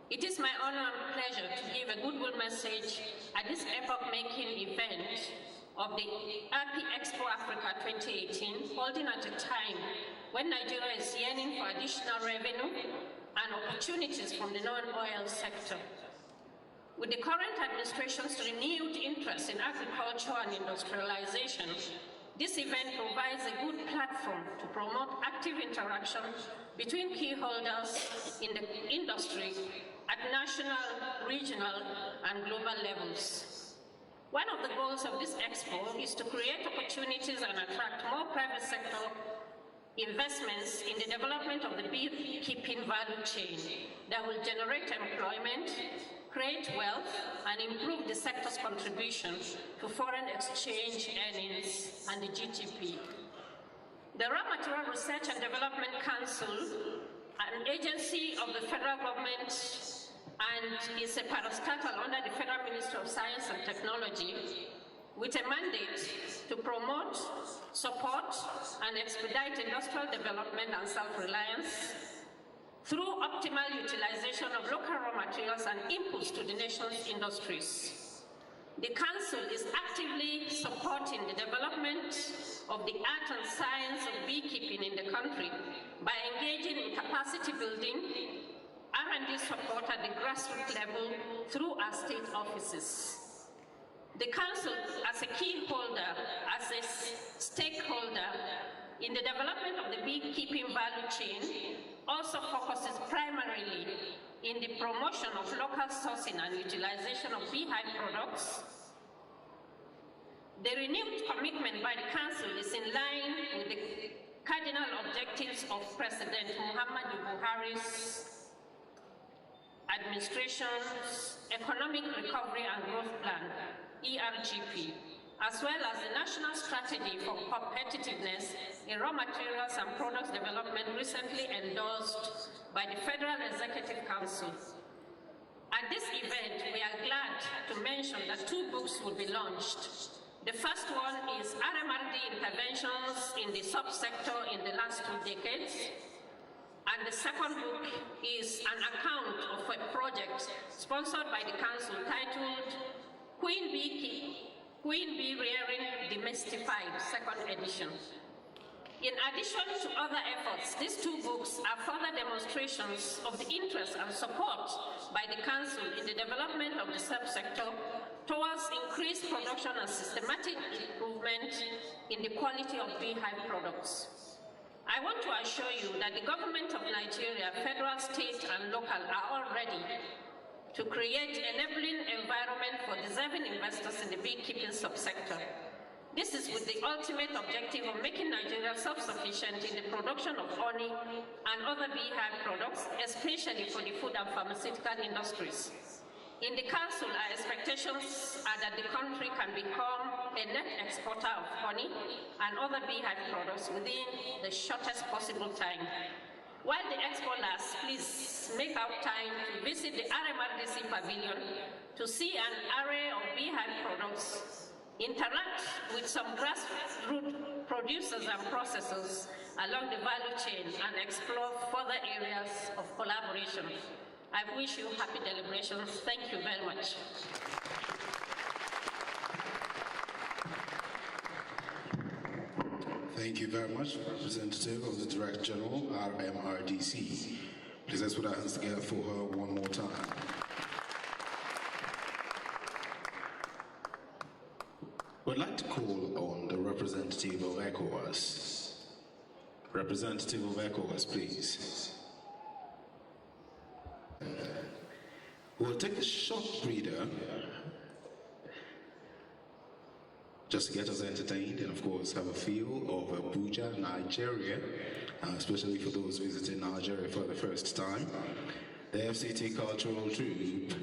Speaker 14: It is my honor and pleasure to give a goodwill message at this epoch-making event of the Apiexpo Africa 2018, holding at a time when Nigeria is yearning for additional revenue and opportunities from the non-oil sector. With the current administration's renewed interest in agriculture and industrialization, this event provides a good platform to promote active interaction between key holders in the industry at national, regional, and global levels. One of the goals of this expo is to create opportunities and attract more private sector investments in the development of the beekeeping value chain that will generate employment, create wealth, and improve the sector's contribution to foreign exchange earnings and the GDP. The Raw Material Research and Development Council, an agency of the federal government and is a parastatal under the Federal Ministry of Science and Technology, with a mandate to promote, support, and expedite industrial development and self-reliance through optimal utilization of local raw materials and inputs to the nation's industries. The Council is actively supporting the development of the art and science of beekeeping in the country by engaging in capacity building, R&D support at the grassroots level through our state offices. The Council, as a key holder, as a stakeholder in the development of the beekeeping value chain, also focuses primarily in the promotion of local sourcing and utilization of beehive products. The renewed commitment by the Council is in line with the cardinal objectives of President Muhammadu Buhari's administration's Economic Recovery and Growth Plan, ERGP, as well as the National Strategy for Competitiveness in Raw Materials and Products Development recently endorsed by the Federal Executive Council. At this event, we are glad to mention that 2 books will be launched. The first one is RMRD Interventions in the Subsector in the Last 2 Decades. And the second book is an account of a project sponsored by the Council titled Queen Bee Rearing Demystified, 2nd edition. In addition to other efforts, these 2 books are further demonstrations of the interest and support by the Council in the development of the subsector towards increased production and systematic improvement in the quality of beehive products. I want to assure you that the government of Nigeria, federal, state, and local are all ready to create an enabling environment for deserving investors in the beekeeping subsector. This is with the ultimate objective of making Nigeria self-sufficient in the production of honey and other beehive products, especially for the food and pharmaceutical industries. In the Council, our expectations are that the country can become a net exporter of honey and other beehive products within the shortest possible time. While the exporters, please make out time to visit the RMRDC pavilion to see an array of beehive products, interact with some grassroots producers and processors along the value chain, and explore further areas of collaboration. I wish you happy deliberations. Thank you very much.
Speaker 6: Thank you very much, Representative of the Director General, RMRDC. Please let's put our hands together for her one more time. We'd like to call on the representative of ECOWAS. Representative of ECOWAS, please. We'll take a short breather just to get us entertained and, of course, have a feel of Abuja, Nigeria, especially for those visiting Nigeria for the first time. The FCT Cultural Troupe.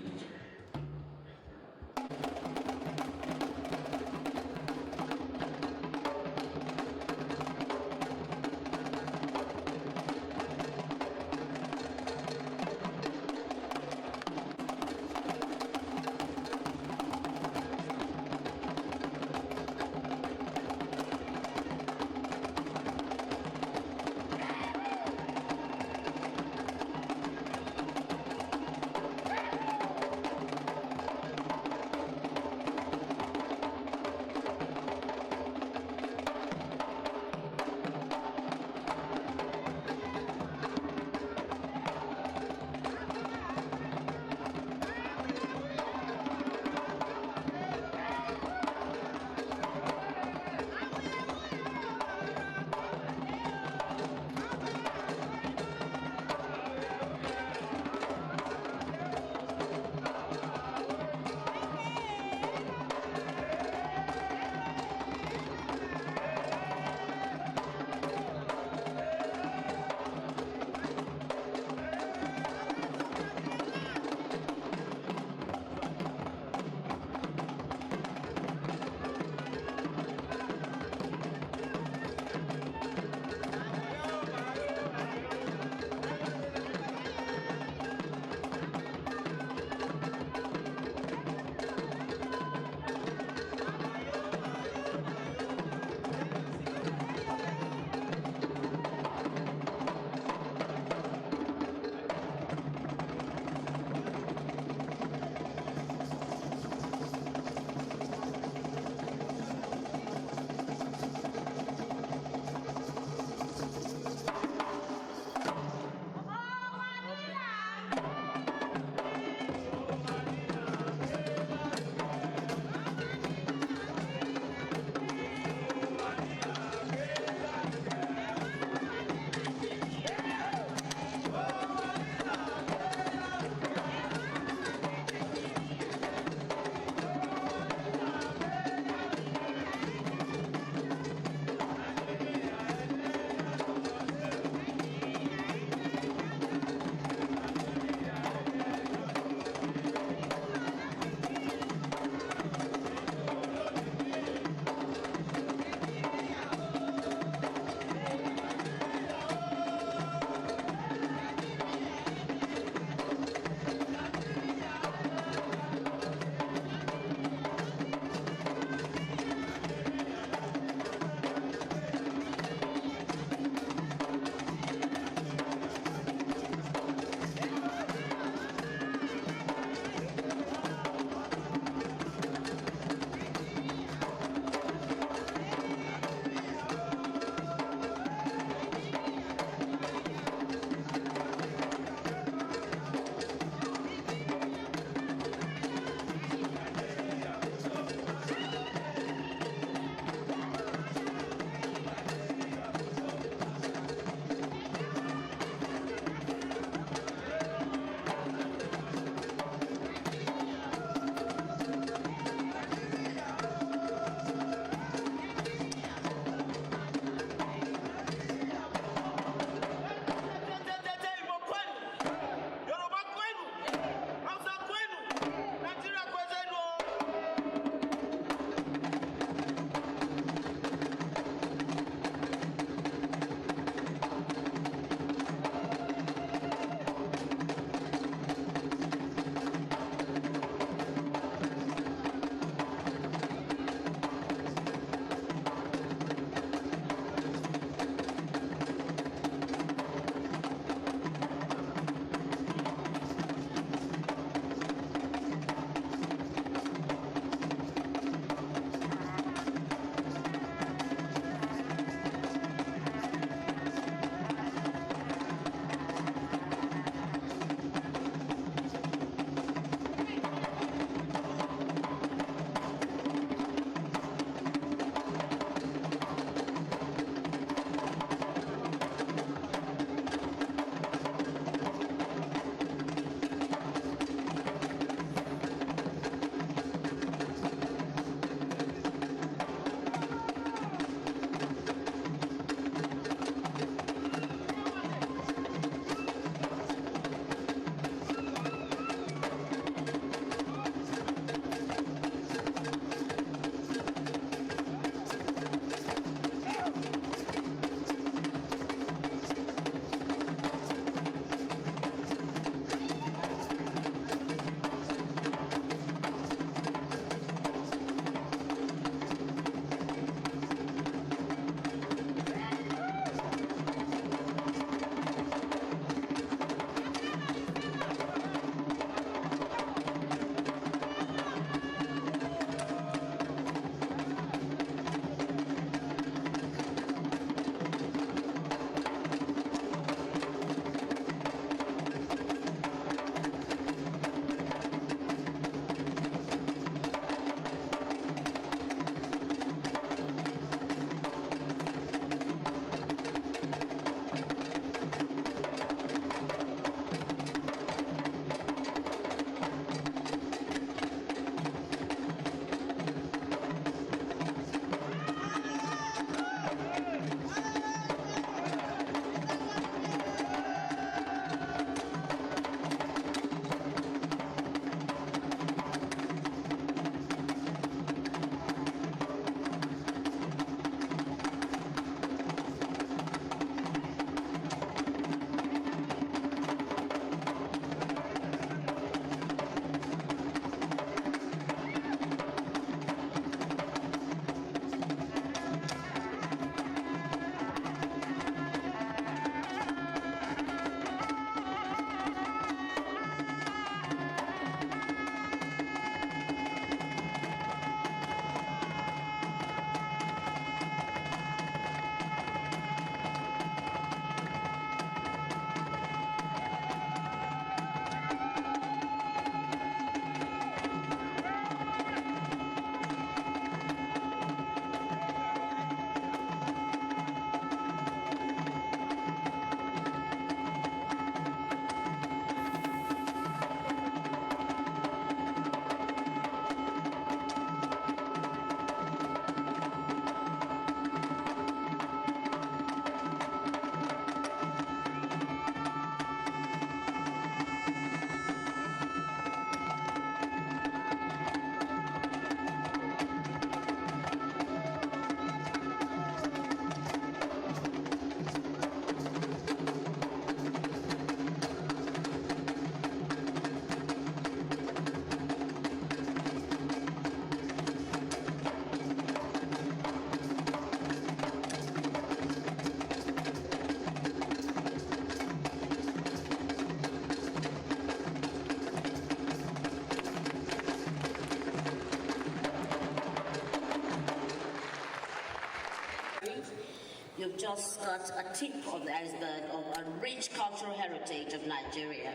Speaker 8: but a tip of the iceberg of a rich cultural heritage of Nigeria,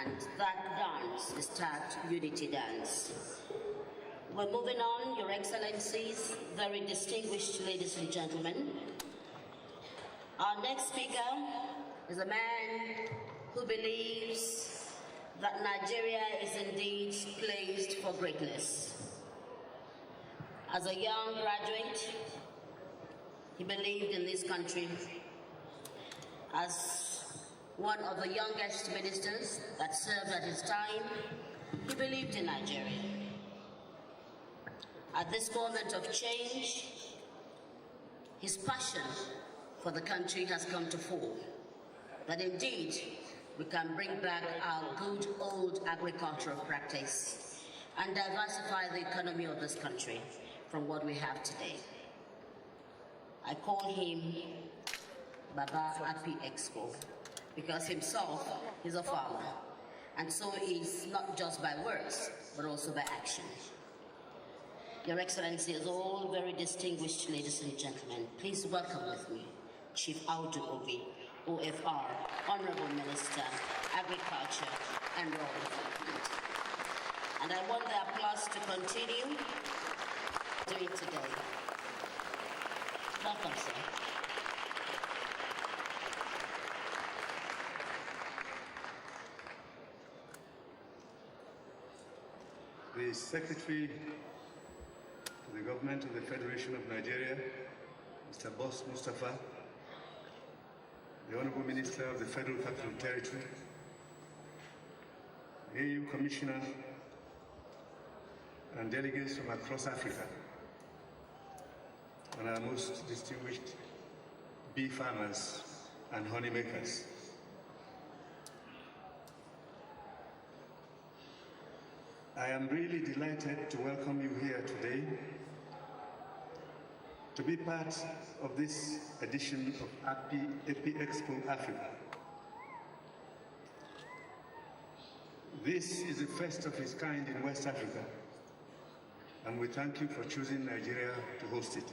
Speaker 8: and that dance is tagged Unity Dance. We're moving on, Your Excellencies, very distinguished ladies and gentlemen. Our next speaker is a man who believes that Nigeria is indeed placed for greatness. As a young graduate, he believed in this country. As one of the youngest ministers that served at his time, he believed in Nigeria. At this moment of change, his passion for the country has come to fore. That indeed, we can bring back our good old agricultural practice and diversify the economy of this country from what we have today. I call him Baba Apiexpo because himself is a farmer, and so is not just by words, but also by action. Your Excellencies, all very distinguished ladies and gentlemen, please welcome with me Chief Audu Obi, OFR, Honorable Minister, Agriculture and Rural Development. And I want the applause to continue doing today. Welcome, sir.
Speaker 5: The Secretary to the Government of the Federation of Nigeria, Mr. Boss Mustafa, the Honorable Minister of the Federal Capital Territory, the AU Commissioner, and delegates from across Africa, and our most distinguished bee farmers and honey makers. I am really delighted to welcome you here today to be part of this edition of Apiexpo Africa. This is the first of its kind in West Africa, and we thank you for choosing Nigeria to host it.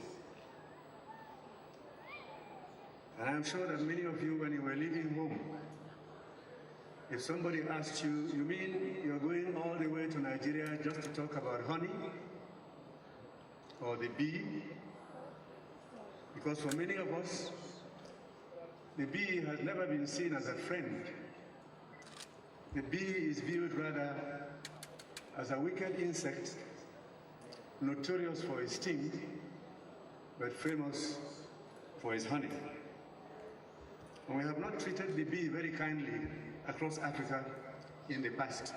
Speaker 5: And I'm sure that many of you, when you were leaving home, if somebody asked you, you mean you're going all the way to Nigeria just to talk about honey or the bee? Because for many of us, the bee has never been seen as a friend. The bee is viewed rather as a wicked insect, notorious for its sting, but famous for its honey. And we have not treated the bee very kindly across Africa in the past.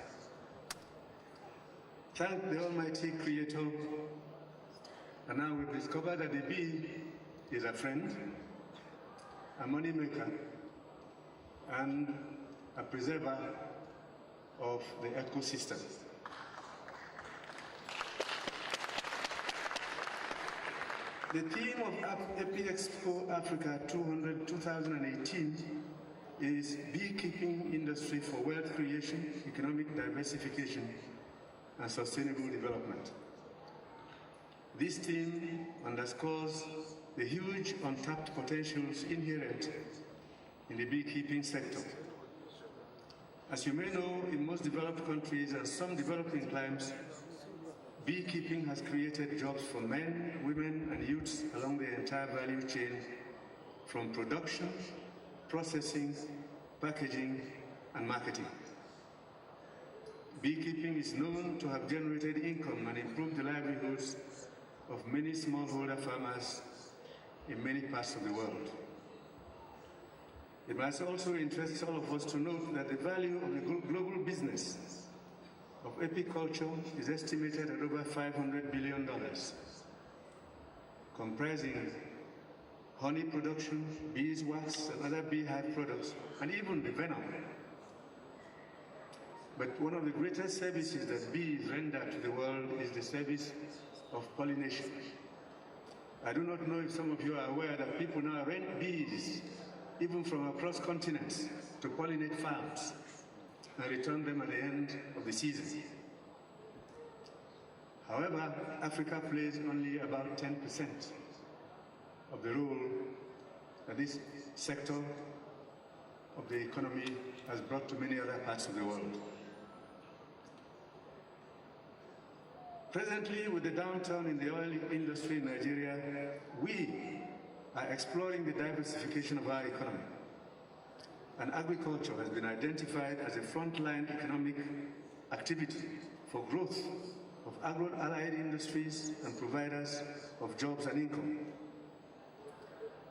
Speaker 5: Thank the Almighty Creator, and now we've discovered that the bee is a friend, a money maker, and a preserver of the ecosystem. The theme of Apiexpo Africa 2018 is Beekeeping Industry for Wealth Creation, Economic Diversification, and Sustainable Development. This theme underscores the huge untapped potentials inherent in the beekeeping sector. As you may know, in most developed countries and some developing climes, beekeeping has created jobs for men, women, and youths along the entire value chain, from production, processing, packaging, and marketing. Beekeeping is known to have generated income and improved the livelihoods of many smallholder farmers in many parts of the world. It must also interest all of us to note that the value of the global business of apiculture is estimated at over $500 billion, comprising honey production, beeswax, and other beehive products, and even the venom. But one of the greatest services that bees render to the world is the service of pollination. I do not know if some of you are aware that people now rent bees, even from across continents, to pollinate farms and return them at the end of the season. However, Africa plays only about 10% of the role that this sector of the economy has brought to many other parts of the world. Presently, with the downturn in the oil industry in Nigeria, we are exploring the diversification of our economy. And agriculture has been identified as a frontline economic activity for growth of agro-allied industries and providers of jobs and income.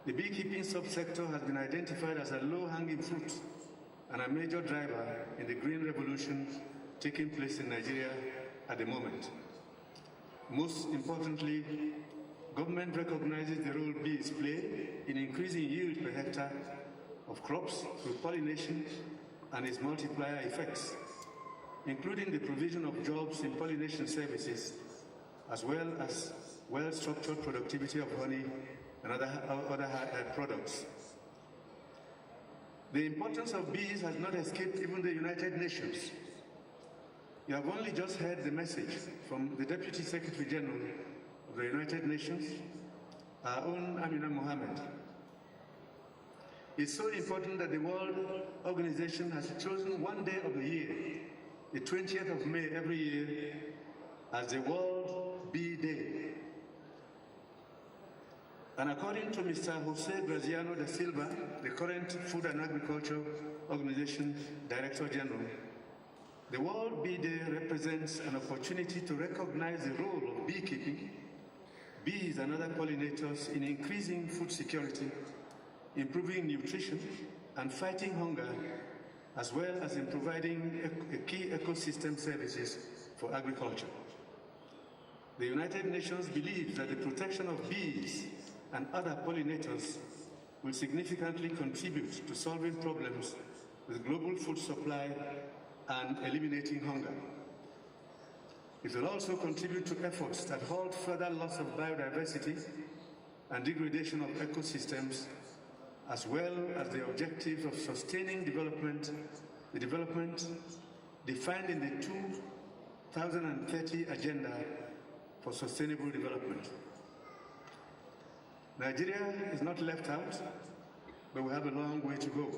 Speaker 5: The beekeeping subsector has been identified as a low-hanging fruit and a major driver in the green revolution taking place in Nigeria at the moment. Most importantly, government recognizes the role bees play in increasing yield per hectare of crops through pollination and its multiplier effects, including the provision of jobs in pollination services, as well as well-structured productivity of honey and other products. The importance of bees has not escaped even the United Nations. You have only just heard the message from the Deputy Secretary General of the United Nations, our own Amina Mohammed. It's so important that the World Organization has chosen one day of the year, the 20th of May every year, as the World Bee Day. And according to Mr. Jose Graziano da Silva, the current Food and Agriculture Organization Director General, the World Bee Day represents an opportunity to recognize the role of beekeeping, bees and other pollinators in increasing food security, improving nutrition, and fighting hunger, as well as in providing key ecosystem services for agriculture. The United Nations believes that the protection of bees and other pollinators will significantly contribute to solving problems with global food supply and eliminating hunger. It will also contribute to efforts that halt further loss of biodiversity and degradation of ecosystems, as well as the objective of sustaining development, the development defined in the 2030 Agenda for Sustainable Development. Nigeria is not left out, but we have a long way to go.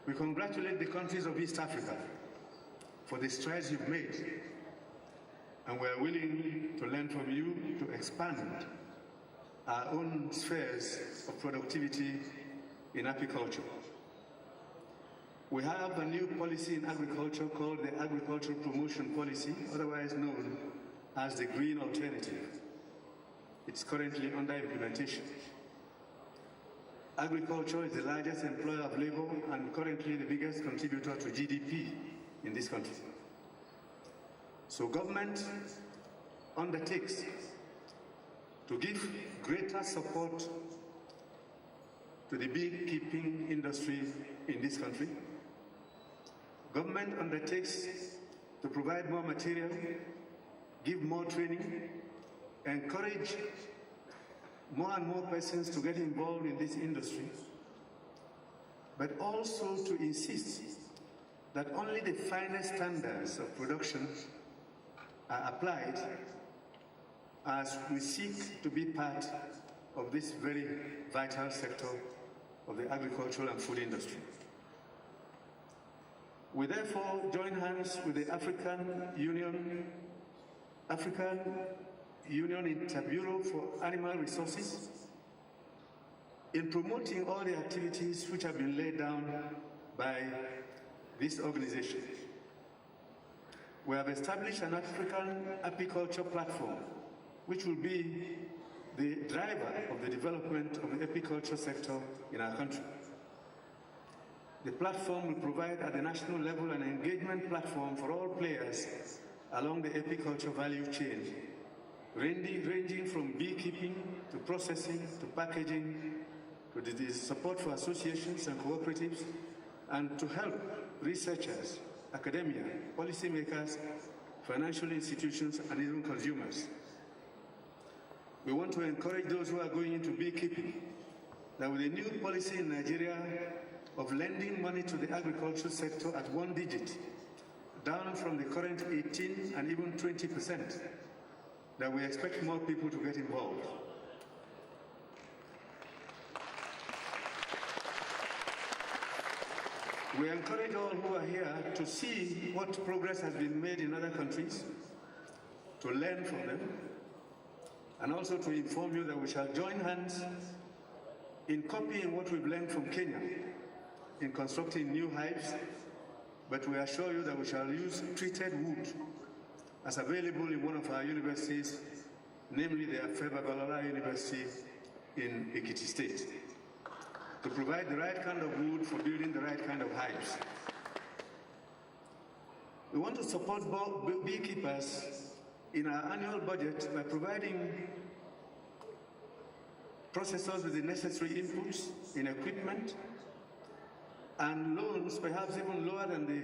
Speaker 5: We congratulate the countries of East Africa for the strides you've made, and we are willing to learn from you to expand our own spheres of productivity in apiculture. We have a new policy in agriculture called the Agricultural Promotion Policy, otherwise known as the Green Alternative. It's currently under implementation. Agriculture is the largest employer of labor and currently the biggest contributor to GDP in this country. So government undertakes to give greater support to the beekeeping industry in this country. Government undertakes to provide more material, give more training, encourage more and more persons to get involved in this industry, but also to insist that only the finest standards of production are applied as we seek to be part of this very vital sector of the agricultural and food industry. We therefore join hands with the African Union Interbureau for Animal Resources in promoting all the activities which have been laid down by this organization. We have established an African apiculture platform which will be the driver of the development of the apiculture sector in our country. The platform will provide at the national level an engagement platform for all players along the apiculture value chain, ranging from beekeeping to processing to packaging to the support for associations and cooperatives, and to help researchers, academia, policymakers, financial institutions, and even consumers. We want to encourage those who are going into beekeeping that with a new policy in Nigeria of lending money to the agricultural sector at 1 digit, down from the current 18 and even 20%, that we expect more people to get involved. We encourage all who are here to see what progress has been made in other countries, to learn from them, and also to inform you that we shall join hands in copying what we've learned from Kenya in constructing new hives, but we assure you that we shall use treated wood as available in one of our universities, namely the Afeba Balala University in Ekiti State, to provide the right kind of wood for building the right kind of hives. We want to support beekeepers in our annual budget by providing processors with the necessary inputs in equipment and loans, perhaps even lower than the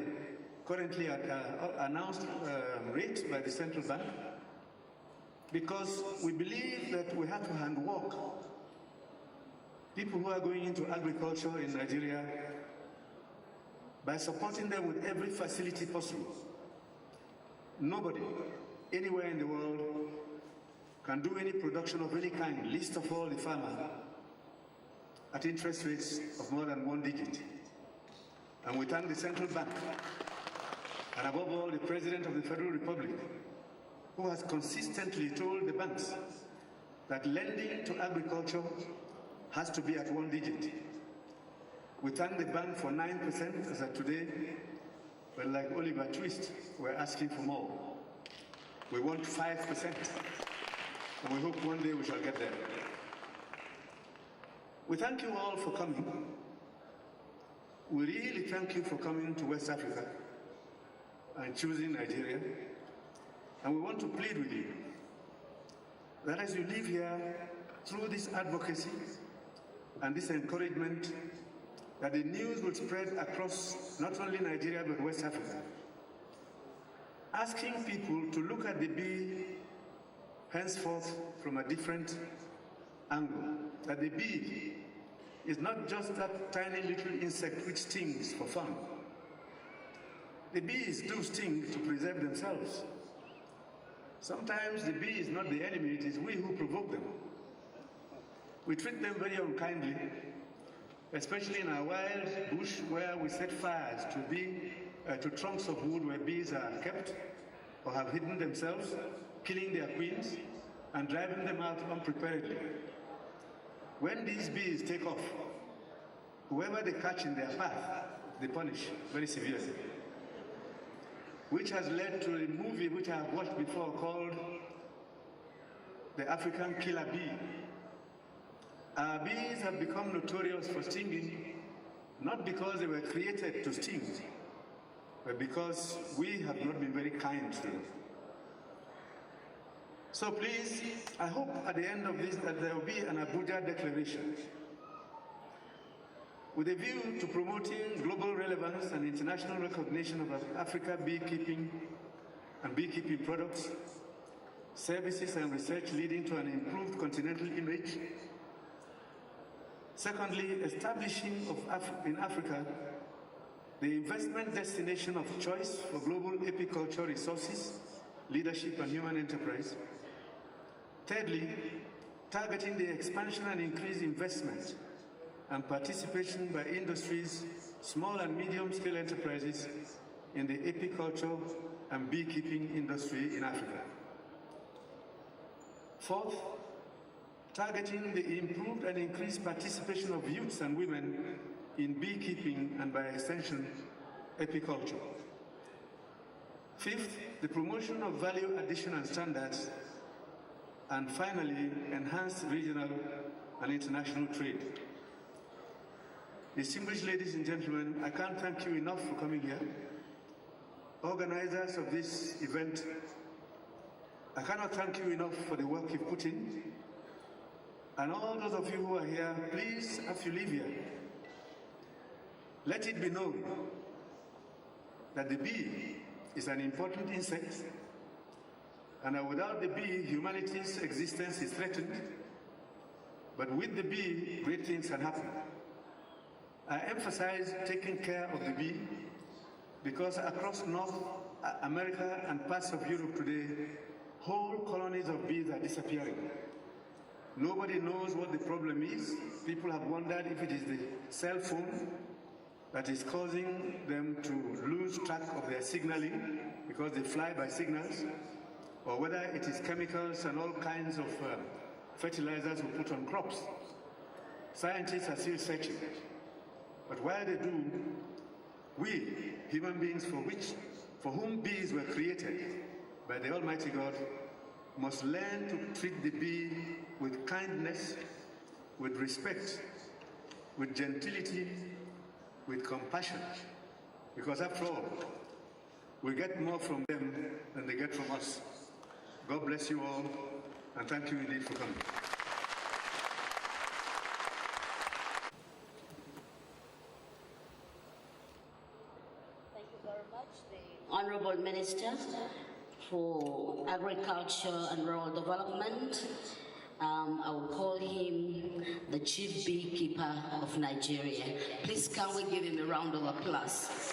Speaker 5: currently announced rate by the central bank, because we believe that we have to handwork people who are going into agriculture in Nigeria by supporting them with every facility possible. Nobody, anywhere in the world, can do any production of any kind, least of all the farmer, at interest rates of more than 1 digit. And we thank the central bank, and above all the President of the Federal Republic, who has consistently told the banks that lending to agriculture has to be at 1 digit. We thank the bank for 9% as of today, but like Oliver Twist, we're asking for more. We want 5%, and we hope one day we shall get there. We thank you all for coming. We really thank you for coming to West Africa and choosing Nigeria. And we want to plead with you that as you live here, through this advocacy and this encouragement, that the news will spread across not only Nigeria but West Africa, asking people to look at the bee henceforth from a different angle, that the bee is not just that tiny little insect which stings for fun. The bees do sting to preserve themselves. Sometimes the bee is not the enemy, it is we who provoke them. We treat them very unkindly, especially in our wild bush where we set fires to trunks of wood where bees are kept or have hidden themselves, killing their queens and driving them out unpreparedly. When these bees take off, whoever they catch in their path, they punish very severely. Which has led to a movie which I have watched before called The African Killer Bee. Our bees have become notorious for stinging, not because they were created to sting, but because we have not been very kind to them. So please, I hope at the end of this that there will be an Abuja declaration with a view to promoting global relevance and international recognition of Africa beekeeping and beekeeping products, services and research leading to an improved continental image. Secondly, establishing in Africa the investment destination of choice for global apiculture resources, leadership and human enterprise. Thirdly, targeting the expansion and increased investment and participation by industries, small and medium-scale enterprises in the apiculture and beekeeping industry in Africa. Fourth, targeting the improved and increased participation of youths and women in beekeeping and by extension, apiculture. Fifth, the promotion of value addition and standards. And finally, enhanced regional and international trade. Distinguished ladies and gentlemen, I can't thank you enough for coming here. Organizers of this event, I cannot thank you enough for the work you've put in. And all those of you who are here, please, as you leave here, let it be known that the bee is an important insect, and that without the bee, humanity's existence is threatened. But with the bee, great things can happen. I emphasize taking care of the bee because across North America and parts of Europe today, whole colonies of bees are disappearing. Nobody knows what the problem is. People have wondered if it is the cell phone that is causing them to lose track of their signaling because they fly by signals, or whether it is chemicals and all kinds of fertilizers we put on crops. Scientists are still searching. But while they do, we, human beings for whom bees were created by the Almighty God, must learn to treat the bee with kindness, with respect, with gentility, with compassion. Because after all, we get more from them than they get from us. God bless you all, and thank you indeed for coming.
Speaker 8: Thank you very much, the Honorable Minister for Agriculture and Rural Development. I will call him the Chief Beekeeper of Nigeria. Please can we give him a round of applause?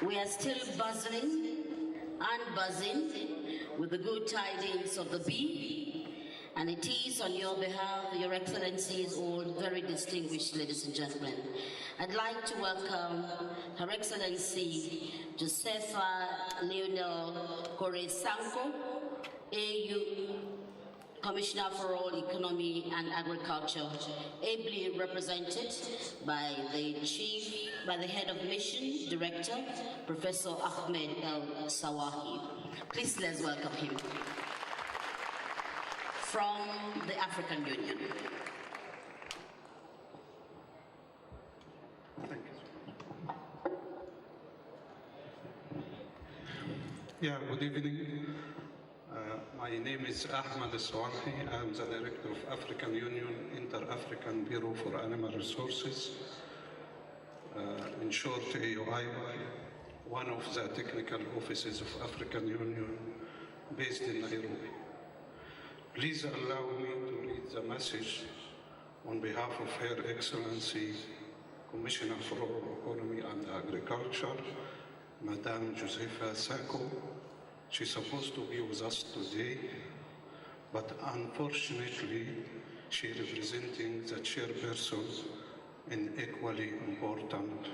Speaker 8: We are still bustling and buzzing with the good tidings of the bee, and it is on your behalf, Your Excellencies, all very distinguished ladies and gentlemen. I'd like to welcome Her Excellency Josefa Leonel Kore-Sanko, AU Commissioner for All Economy and Agriculture, ably represented by the Head of Mission Director, Professor Ahmed El Sawahi. Please let's welcome him. From the African Union.
Speaker 15: Yeah, good evening. My name is Ahmed Sawahi. I'm the Director of African Union, Inter-African Bureau for Animal Resources. In short, AUI, one of the technical offices of African Union based in Nairobi. Please allow me to read the message on behalf of Her Excellency, Commissioner for Economy and Agriculture, Madame Josefa Sako. She's supposed to be with us today, but unfortunately, she's representing the chairperson in equally important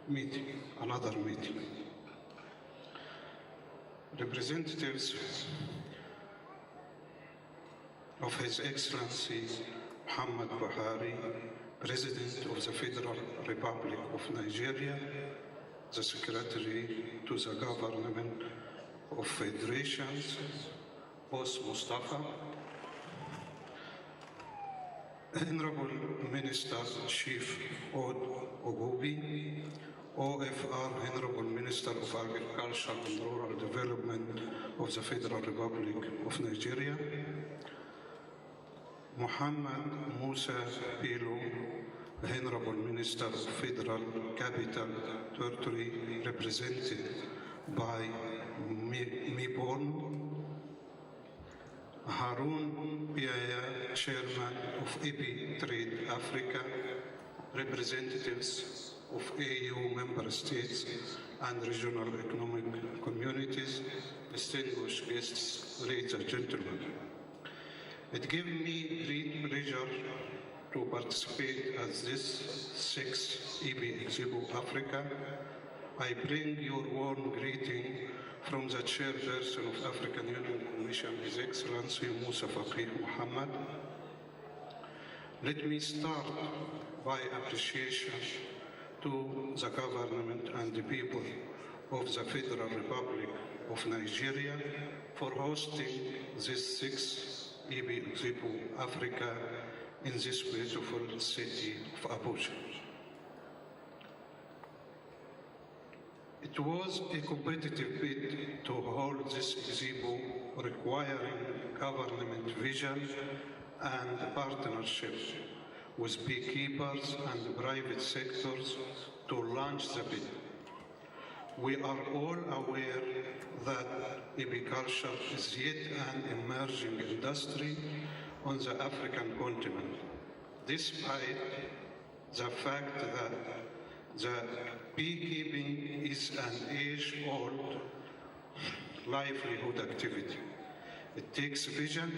Speaker 15: meeting, another meeting. Representatives of His Excellency Muhammad Buhari, President of the Federal Republic of Nigeria, the Secretary to the Government of Federations, Boss Mustafa, Honorable Minister Chief Od Ogobi, OFR, Honorable Minister of Agriculture and Rural Development of the Federal Republic of Nigeria, Muhammad Musa Bello, Honorable Minister of Federal Capital Territory, represented by Mibon, Harun Biaya, Chairman of EP Trade Africa, representatives of AU member states and regional economic communities, distinguished guests, ladies and gentlemen. It gives me great pleasure to participate at this 6th Exhibitor Africa. I bring your warm greeting from the Chairperson of African Union Commission, His Excellency Musa Faqih Muhammad. Let me start by appreciation to the government and the people of the Federal Republic of Nigeria for hosting this 6th Exhibitor Africa in this beautiful city of Abuja. It was a competitive bid to hold this exhibition requiring government vision and partnership with beekeepers and private sectors to launch the bid. We are all aware that apiculture is yet an emerging industry on the African continent, despite the fact that the beekeeping is an age-old livelihood activity. It takes vision,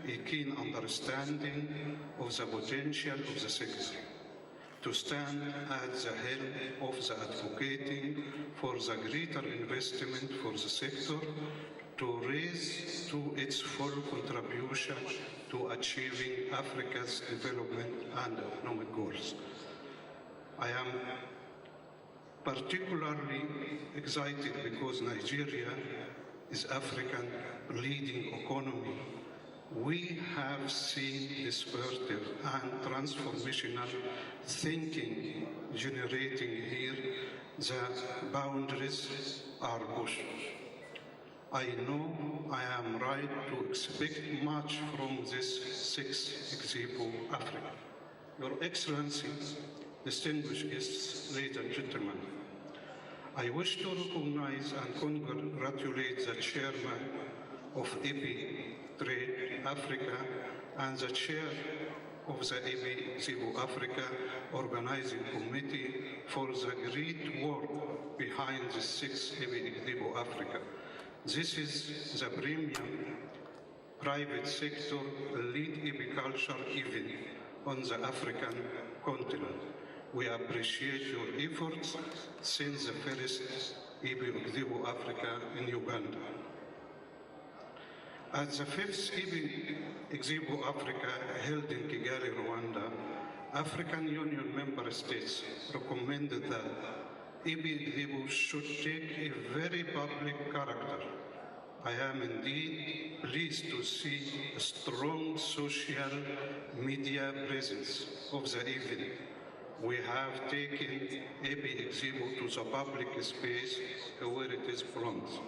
Speaker 15: a keen understanding of the potential of the sector, to stand at the helm of the advocating for the greater investment for the sector to raise to its full contribution to achieving Africa's development and economic goals. I am particularly excited because Nigeria is Africa's leading economy. We have seen disruptive and transformational thinking generating here. The boundaries are pushed. I know I am right to expect much from this 6th Exhibitor Africa. Your Excellency, distinguished guests, ladies and gentlemen, I wish to recognize and congratulate the chairman of Trade Africa and the chair of the Apiexpo Africa Organizing Committee for the great work behind the 6th Apiexpo Africa. This is the premium private sector lead apiculture event on the African continent. We appreciate your efforts since the first Apiexpo Africa in Uganda. At the 5th Apiexpo Africa held in Kigali, Rwanda, African Union member states recommended that Apiexpo should take a very public character. I am indeed pleased to see a strong social media presence of the event. We have taken Apiexpo to the public space where it is belongs.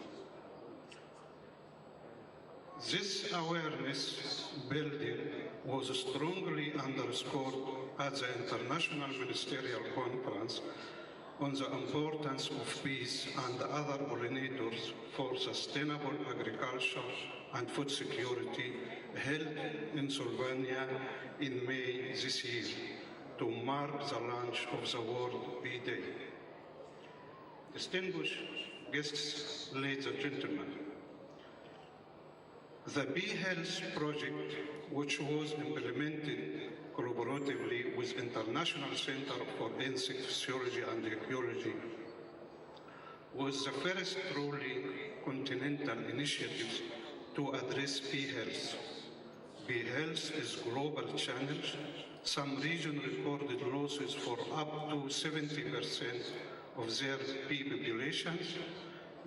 Speaker 15: This awareness building was strongly underscored at the International Ministerial Conference on the importance of bees and other pollinators for sustainable agriculture and food security held in Slovenia in May this year to mark the launch of the World Bee Day. Distinguished guests, ladies and gentlemen, the Bee Health Project, which was implemented collaboratively with International Center for Insect Physiology and Ecology, was the first truly continental initiative to address bee health. Bee health is a global challenge. Some regions recorded losses for up to 70% of their bee populations.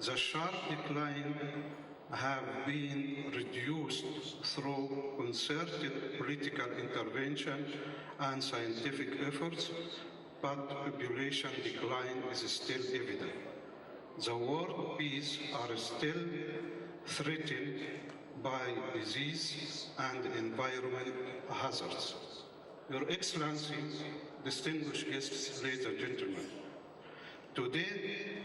Speaker 15: The sharp decline have been reduced through concerted political intervention and scientific efforts, but population decline is still evident. The world bees are still threatened by disease and environment hazards. Your Excellency, distinguished guests, ladies and gentlemen, today,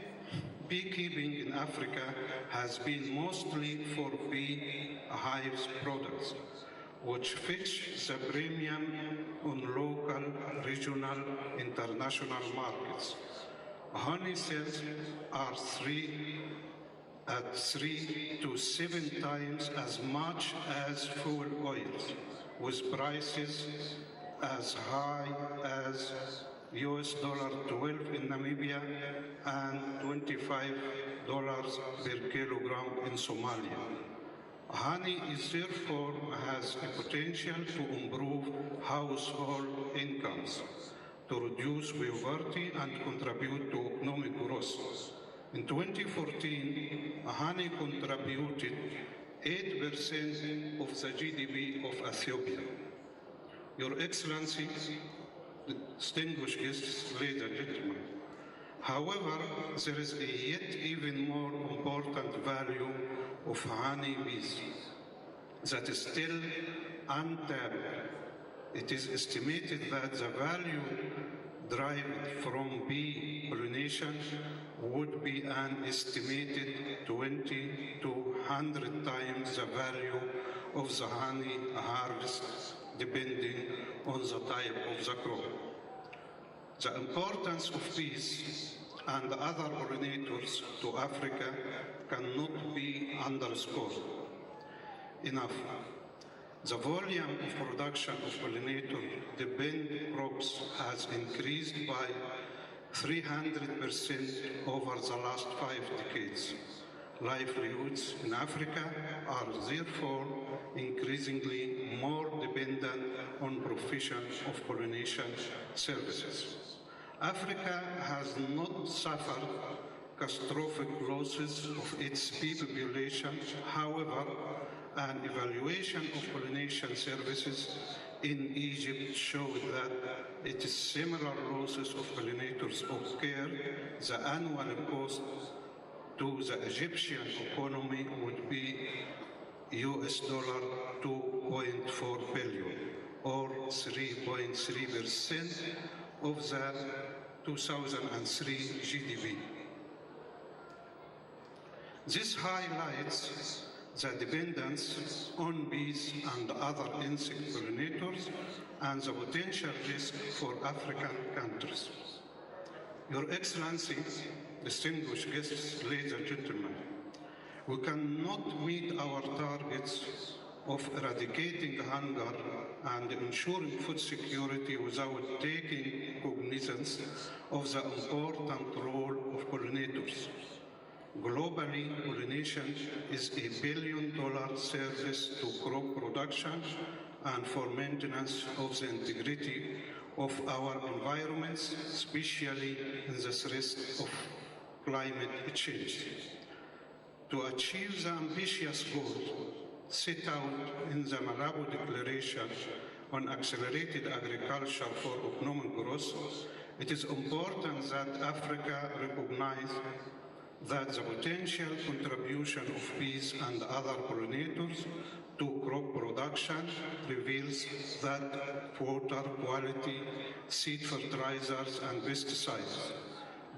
Speaker 15: beekeeping in Africa has been mostly for bee hives products, which fetch the premium on local, regional, international markets. Honey sales are 3 to 7 times as much as fuel oils, with prices as high as $12 in Namibia and $25 per kilogram in Somalia. Honey is therefore has a potential to improve household incomes, to reduce poverty and contribute to economic growth. In 2014, honey contributed 8% of the GDP of Ethiopia. Your Excellency, distinguished guests, ladies and gentlemen, however, there is a yet even more important value of honeybees that is still untapped. It is estimated that the value derived from bee pollination would be an estimated 20 to 100 times the value of the honey harvest, depending on the type of the crop. The importance of bees and other pollinators to Africa cannot be underscored enough. The volume of production of pollinator depends crops has increased by 300% over the last 5 decades. Livelihoods in Africa are therefore increasingly more dependent on provision of pollination services. Africa has not suffered catastrophic losses of its bee population. However, an evaluation of pollination services in Egypt showed that its similar losses of pollinators occurred. The annual cost to the Egyptian economy would be US $2.4 billion, or 3.3% of the 2003 GDP. This highlights the dependence on bees and other insect pollinators and the potential risk for African countries. Your Excellency, distinguished guests, ladies and gentlemen, we cannot meet our targets of eradicating hunger and ensuring food security without taking cognizance of the important role of pollinators. Globally, pollination is a $1 billion service to crop production and for maintenance of the integrity of our environments, especially in the threat of climate change. To achieve the ambitious goals set out in the Malabo Declaration on Accelerated Agriculture for Economic Growth, it is important that Africa recognize that the potential contribution of bees and other pollinators to crop production reveals that water quality, seed fertilizers, and pesticides.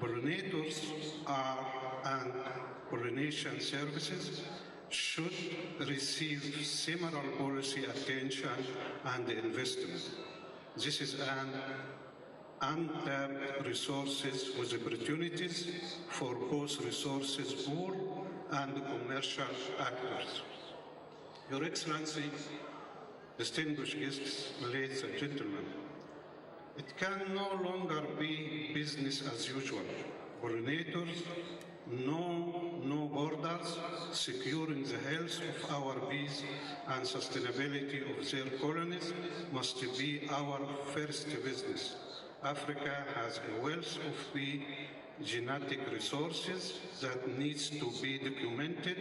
Speaker 15: Pollinators and pollination services should receive similar policy attention and investment. This is an untapped resources with opportunities for both resources poor and commercial actors. Your Excellency, distinguished guests, ladies and gentlemen, it can no longer be business as usual. Pollinators know no borders. Securing the health of our bees and sustainability of their colonies must be our first business. Africa has a wealth of bee genetic resources that needs to be documented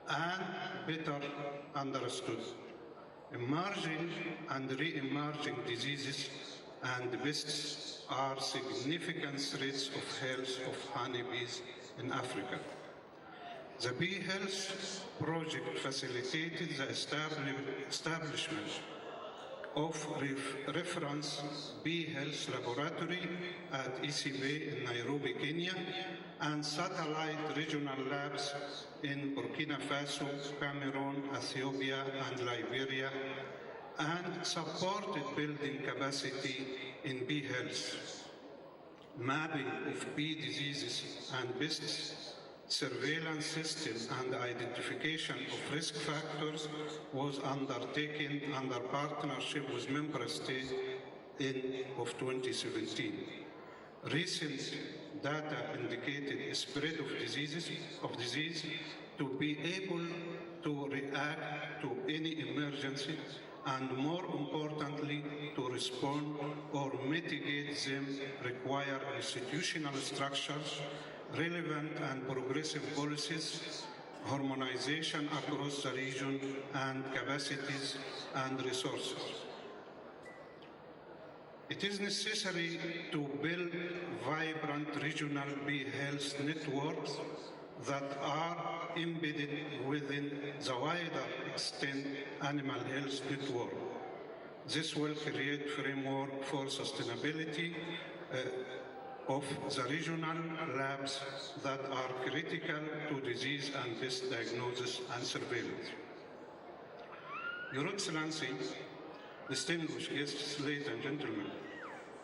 Speaker 15: and better understood. Emerging and re-emerging diseases and pests are significant threats of health of honeybees in Africa. The Bee Health Project facilitated the establishment of reference bee health laboratory at ECB in Nairobi, Kenya, and satellite regional labs in Burkina Faso, Cameroon, Ethiopia, and Liberia, and supported building capacity in bee health. Mapping of bee diseases and pests, surveillance system, and identification of risk factors was undertaken under partnership with member states in 2017. Recent data indicated a spread of disease to be able to react to any emergency and, more importantly, to respond or mitigate them require institutional structures, relevant and progressive policies, harmonization across the region, and capacities and resources. It is necessary to build vibrant regional bee health networks that are embedded within the wider extent animal health network. This will create framework for sustainability of the regional labs that are critical to disease and pest diagnosis and surveillance. Your Excellency, distinguished guests, ladies and gentlemen,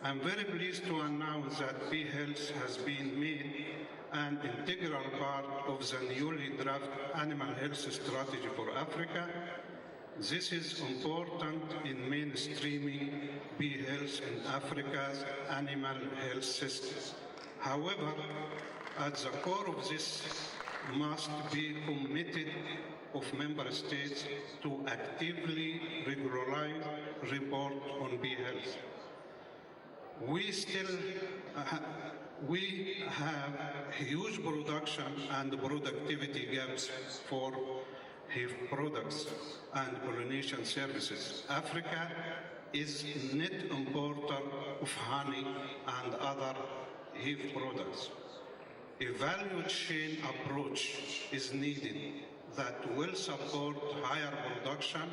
Speaker 15: I am very pleased to announce that bee health has been made an integral part of the newly drafted Animal Health Strategy for Africa. This is important in mainstreaming bee health in Africa's animal health system. However, at the core of this must be committed of member states to actively regularize report on bee health. We have huge production and productivity gaps for hive products and pollination services. Africa is net importer of honey and other hive products. A value chain approach is needed that will support higher production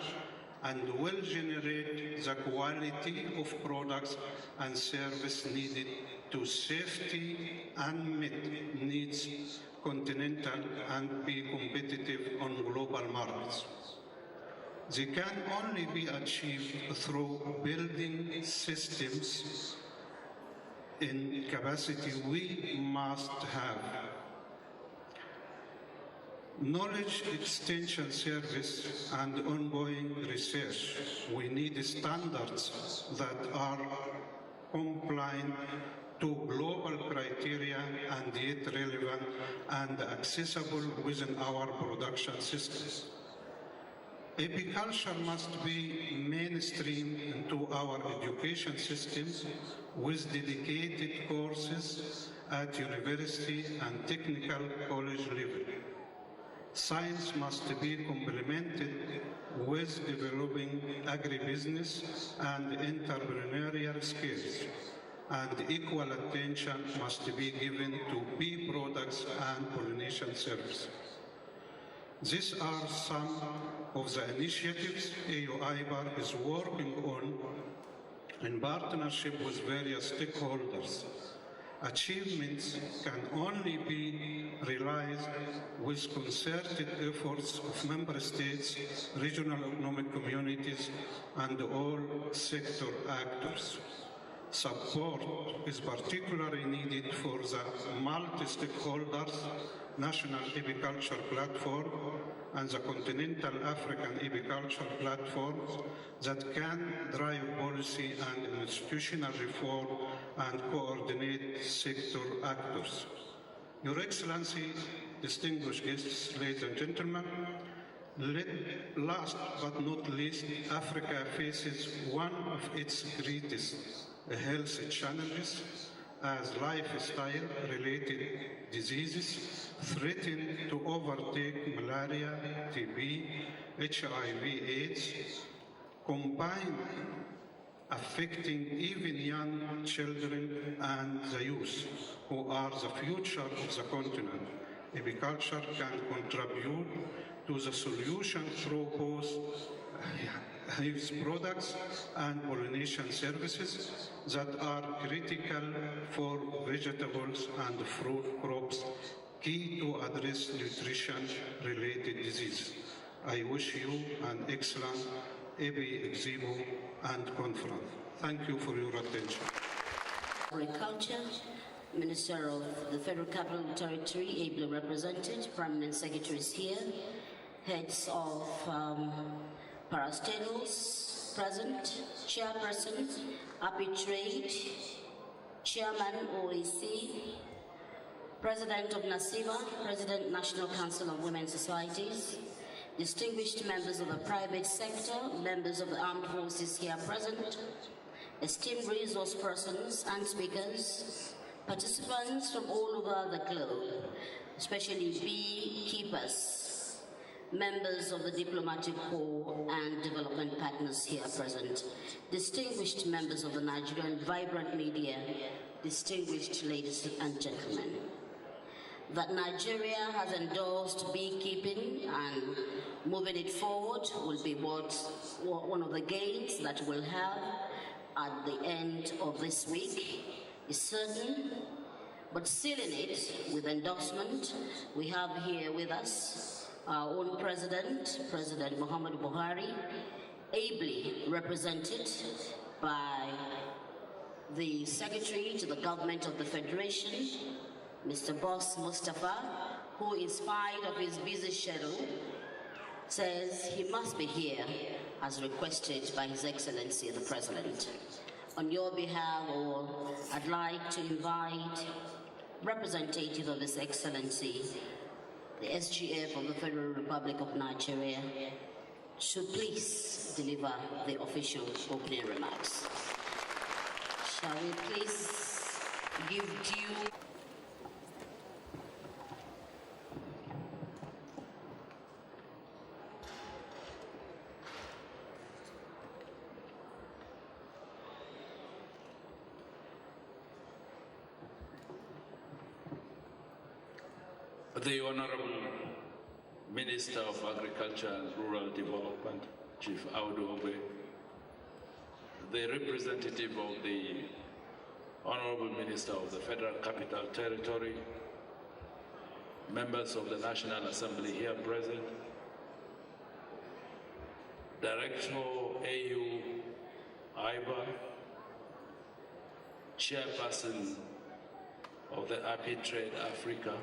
Speaker 15: and will generate the quality of products and service needed to safety and meet needs continental and be competitive on global markets. They can only be achieved through building systems in capacity we must have. Knowledge extension service and ongoing research. We need standards that are compliant to global criteria and yet relevant and accessible within our production systems. Apiculture must be mainstreamed into our education systems with dedicated courses at university and technical college level. Science must be complemented with developing agribusiness and entrepreneurial skills, and equal attention must be given to bee products and pollination services. These are some of the initiatives AUIBAR is working on in partnership with various stakeholders. Achievements can only be realized with concerted efforts of member states, regional economic communities, and all sector actors. Support is particularly needed for the multi-stakeholders National Apiculture Platform and the Continental African Apiculture Platforms that can drive policy and institutional reform and coordinate sector actors. Your Excellency, distinguished guests, ladies and gentlemen, last but not least, Africa faces one of its greatest health challenges as lifestyle-related diseases threaten to overtake malaria, TB, HIV/AIDS, combined affecting even young children and the youth, who are the future of the continent. Apiculture can contribute to the solution through both hives products and pollination services that are critical for vegetables and fruit crops, key to address nutrition-related diseases. I wish you an excellent Apiexpo and conference. Thank you for your attention.
Speaker 8: Agriculture, Minister of the Federal Capital Territory, ably represented, Permanent Secretaries here, heads of parastatals present, Chairperson, Apitrade, Chairman OAC, President of NACIVA, President National Council of Women Societies, distinguished members of the private sector, members of the armed forces here present, esteemed resource persons and speakers, participants from all over the globe, especially beekeepers, members of the diplomatic corps and development partners here present, distinguished members of the Nigerian vibrant media, distinguished ladies and gentlemen. That Nigeria has endorsed beekeeping and moving it forward will be one of the gains that we'll have at the end of this week is certain, but sealing it with endorsement, we have here with us our own President, President Muhammadu Buhari, ably represented by the Secretary to the Government of the Federation, Mr. Boss Mustafa, who in spite of his busy schedule says he must be here as requested by His Excellency the President. On your behalf, I'd like to invite representative of His Excellency, the SGF of the Federal Republic of Nigeria, to please deliver the official opening remarks. Shall we please give due?
Speaker 16: The Honorable Minister of Agriculture and Rural Development, Chief Audu Obe, the representative of the Honorable Minister of the Federal Capital Territory, members of the National Assembly here present, Director AU IBA, Chairperson of the Apitrade Africa,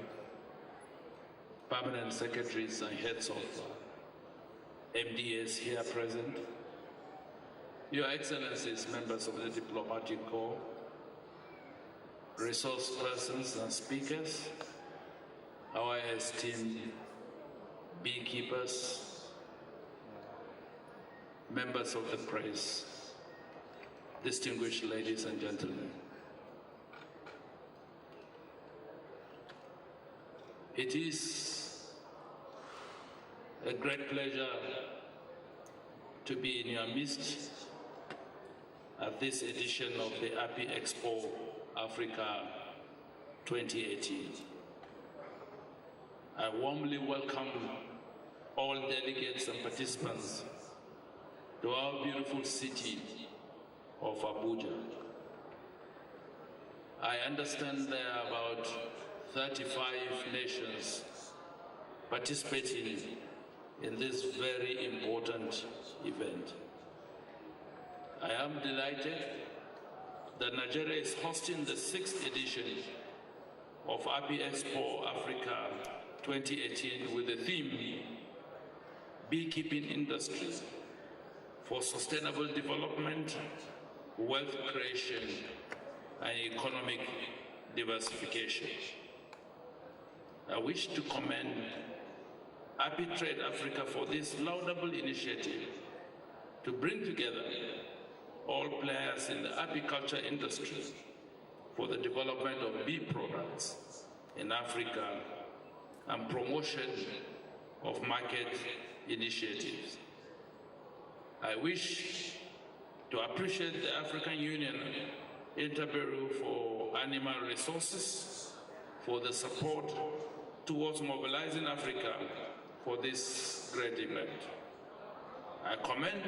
Speaker 16: permanent secretaries and heads of MDAs here present, Your Excellencies, members of the Diplomatic Corps, resource persons and speakers, our esteemed beekeepers, members of the press, distinguished ladies and gentlemen. It is a great pleasure to be in your midst at this edition of the Apiexpo Africa 2018. I warmly welcome all delegates and participants to our beautiful city of Abuja. I understand there are about 35 nations participating in this very important event. I am delighted that Nigeria is hosting the 6th edition of Apiexpo Africa 2018 with the theme Beekeeping Industry for Sustainable Development, Wealth Creation, and Economic Diversification. I wish to commend Apitrade Africa for this laudable initiative to bring together all players in the apiculture industry for the development of bee products in Africa and promotion of market initiatives. I wish to appreciate the African Union Interbureau for Animal Resources for the support towards mobilizing Africa for this great event. I commend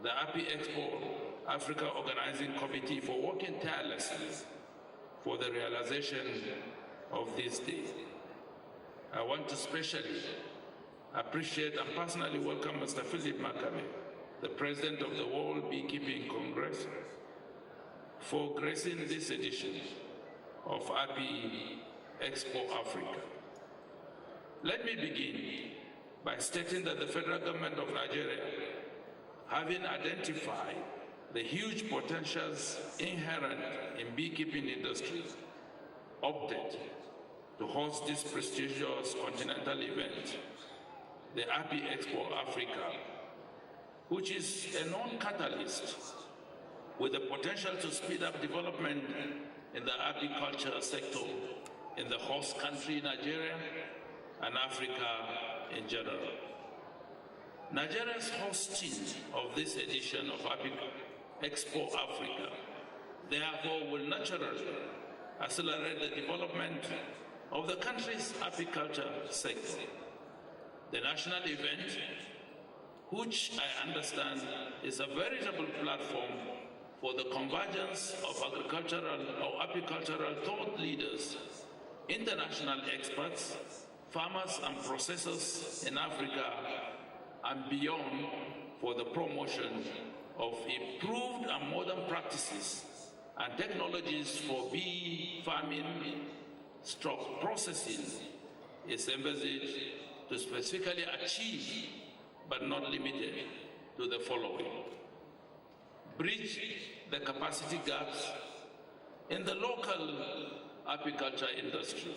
Speaker 16: the Apiexpo Africa Organizing Committee for working tirelessly for the realization of this day. I want to specially appreciate and personally welcome Mr. Philip Makabe, the President of the World Beekeeping Congress, for gracing this edition of Apiexpo Africa. Let me begin by stating that the federal government of Nigeria, having identified the huge potentials inherent in beekeeping industry, opted to host this prestigious continental event, the Apiexpo Africa, which is a known catalyst with the potential to speed up development in the apiculture sector in the host country, Nigeria, and Africa in general. Nigeria's hosting of this edition of Apiexpo Africa, therefore, will naturally accelerate the development of the country's apiculture sector. The national event, which I understand is a veritable platform for the convergence of agricultural or apicultural thought leaders, international experts, farmers and processors in Africa and beyond for the promotion of improved and modern practices and technologies for bee farming / processing is envisaged to specifically achieve, but not limited to the following: bridge the capacity gaps in the local apiculture industry,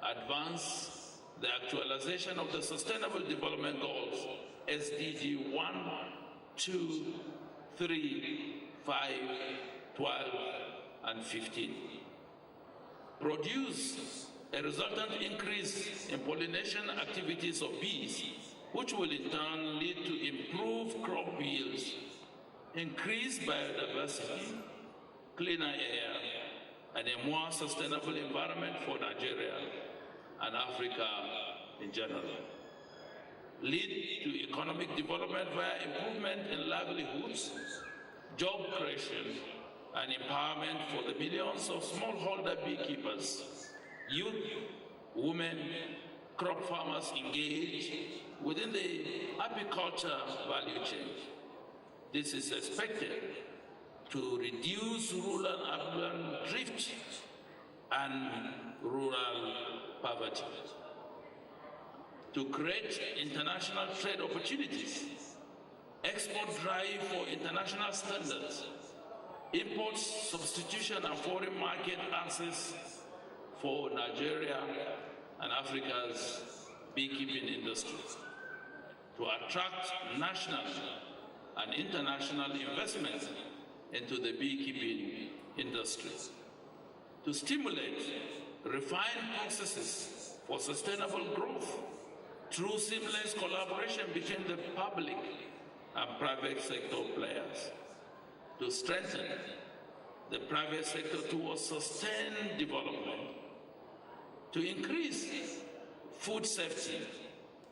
Speaker 16: advance the actualization of the Sustainable Development Goals, SDG 1, 2, 3, 5, 12, and 15. Produce a resultant increase in pollination activities of bees, which will in turn lead to improved crop yields, increased biodiversity, cleaner air, and a more sustainable environment for Nigeria and Africa in general. Lead to economic development via improvement in livelihoods, job creation, and empowerment for the millions of smallholder beekeepers, youth, women, crop farmers engaged within the apiculture value chain. This is expected to reduce rural-urban drift and rural poverty, to create international trade opportunities, export drive for international standards, import substitution and foreign market access for Nigeria and Africa's beekeeping industries, to attract national and international investment into the beekeeping industry, to stimulate refined processes for sustainable growth through seamless collaboration between the public and private sector players, to strengthen the private sector towards sustained development, to increase food safety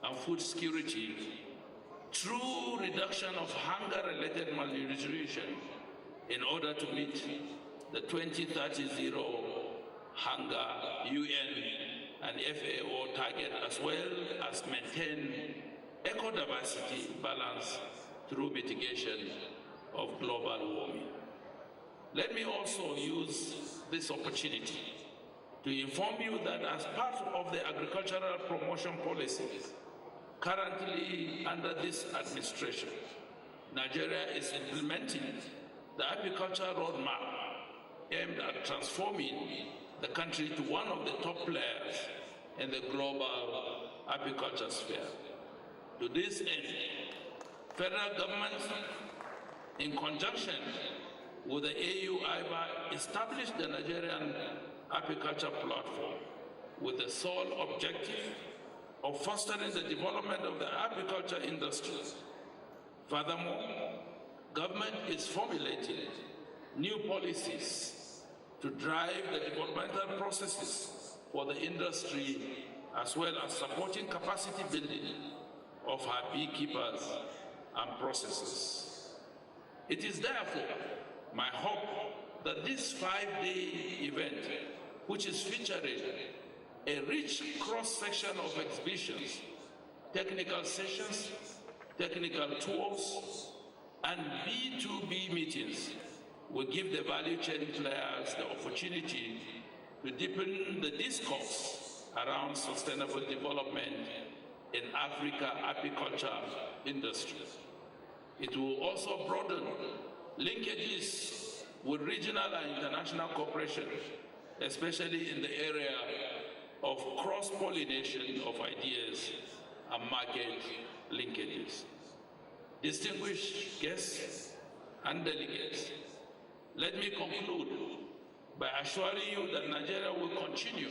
Speaker 16: and food security through reduction of hunger-related malnutrition in order to meet the 2030 hunger UN and FAO target, as well as maintain eco-diversity balance through mitigation of global warming. Let me also use this opportunity to inform you that as part of the agricultural promotion policies currently under this administration, Nigeria is implementing the apiculture roadmap aimed at transforming the country to one of the top players in the global apiculture sphere. To this end, federal government, in conjunction with the AU-IBA, established the Nigerian Apiculture Platform with the sole objective of fostering the development of the apiculture industry. Furthermore, government is formulating new policies to drive the developmental processes for the industry, as well as supporting capacity building of our beekeepers and processors. It is therefore my hope that this 5-day event, which is featuring a rich cross-section of exhibitions, technical sessions, technical tours, and B2B meetings, will give the value chain players the opportunity to deepen the discourse around sustainable development in Africa apiculture industry. It will also broaden linkages with regional and international cooperation, especially in the area of cross-pollination of ideas and market linkages. Distinguished guests and delegates, let me conclude by assuring you that Nigeria will continue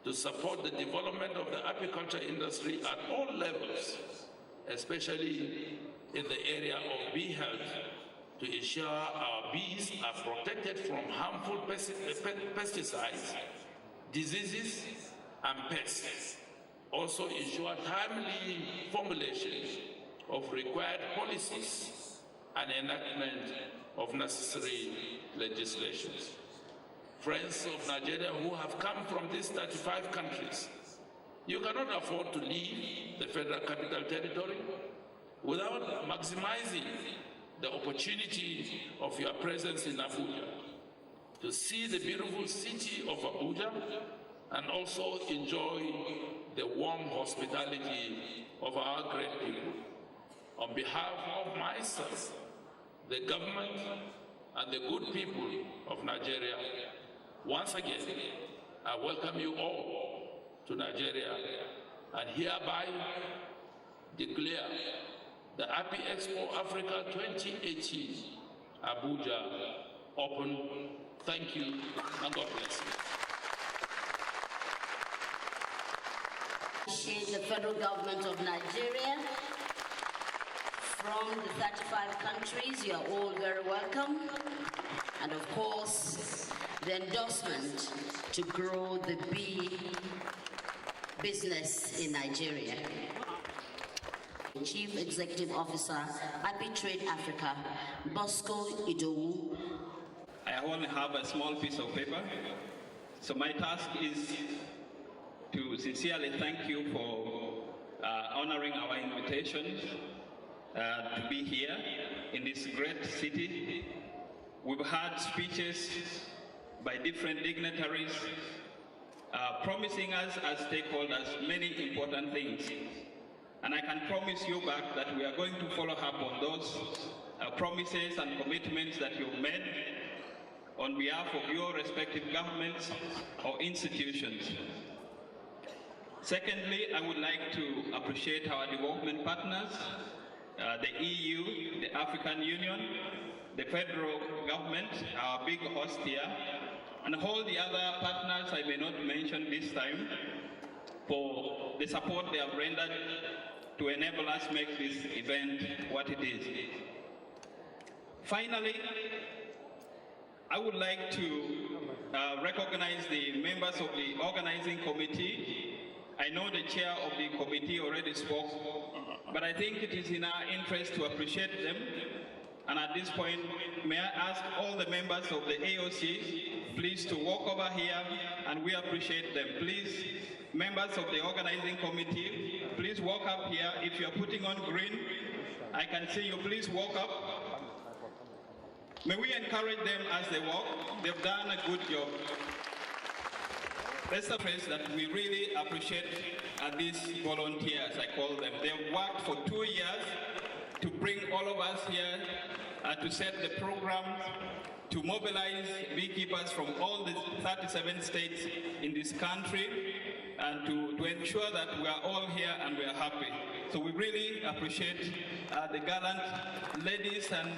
Speaker 16: to support the development of the apiculture industry at all levels, especially in the area of bee health, to ensure our bees are protected from harmful pesticides, diseases, and pests. Also ensure timely formulation of required policies and enactment of necessary legislations. Friends of Nigeria who have come from these 35 countries, you cannot afford to leave the Federal Capital Territory without maximizing the opportunity of your presence in Abuja, to see the beautiful city of Abuja and also enjoy the warm hospitality of our great people. on behalf of myself, the government, and the good people of Nigeria, once again, I welcome you all to Nigeria and hereby declare the Apiexpo Africa 2018 Abuja open. Thank you and God bless
Speaker 8: you. The federal government of Nigeria. From the 35 countries, you are all very welcome. And of course, the endorsement to grow the bee business in Nigeria. Chief Executive Officer, Apitrade Africa, Bosco Idowu.
Speaker 17: I only have a small piece of paper, so my task is to sincerely thank you for honoring our invitation to be here in this great city. We've had speeches by different dignitaries promising us as stakeholders many important things. And I can promise you back that we are going to follow up on those promises and commitments that you've made on behalf of your respective governments or institutions. Secondly, I would like to appreciate our development partners, the EU, the African Union, the federal government, our big host here, and all the other partners I may not mention this time, for the support they have rendered to enable us make this event what it is. Finally, I would like to recognize the members of the organizing committee. I know the chair of the committee already spoke, but I think it is in our interest to appreciate them. And at this point, may I ask all the members of the AOC, please to walk over here, and we appreciate them. Please, members of the organizing committee, please walk up here. If you're putting on green, I can see you. Please walk up. May we encourage them as they walk. They've done a good job. Let's phrase that we really appreciate these volunteers, I call them. They've worked for 2 years to bring all of us here to set the programs, to mobilize beekeepers from all the 37 states in this country, and to ensure that we are all here and we are happy. So we really appreciate the gallant ladies, and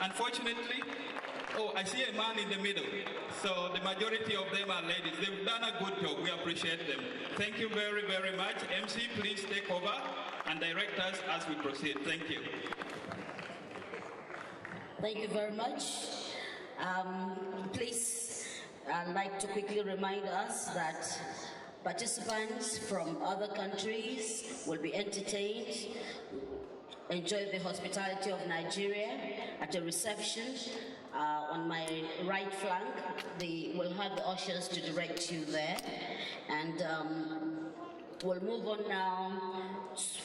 Speaker 17: unfortunately, oh, I see a man in the middle. So the majority of them are ladies. They've done a good job. We appreciate them. Thank you very, very much. MC, please take over and direct us as we proceed. Thank you.
Speaker 8: Thank you very much. Please, I'd like to quickly remind us that participants from other countries will be entertained, enjoy the hospitality of Nigeria at a reception. On my right flank, we'll have the ushers to direct you there. And we'll move on now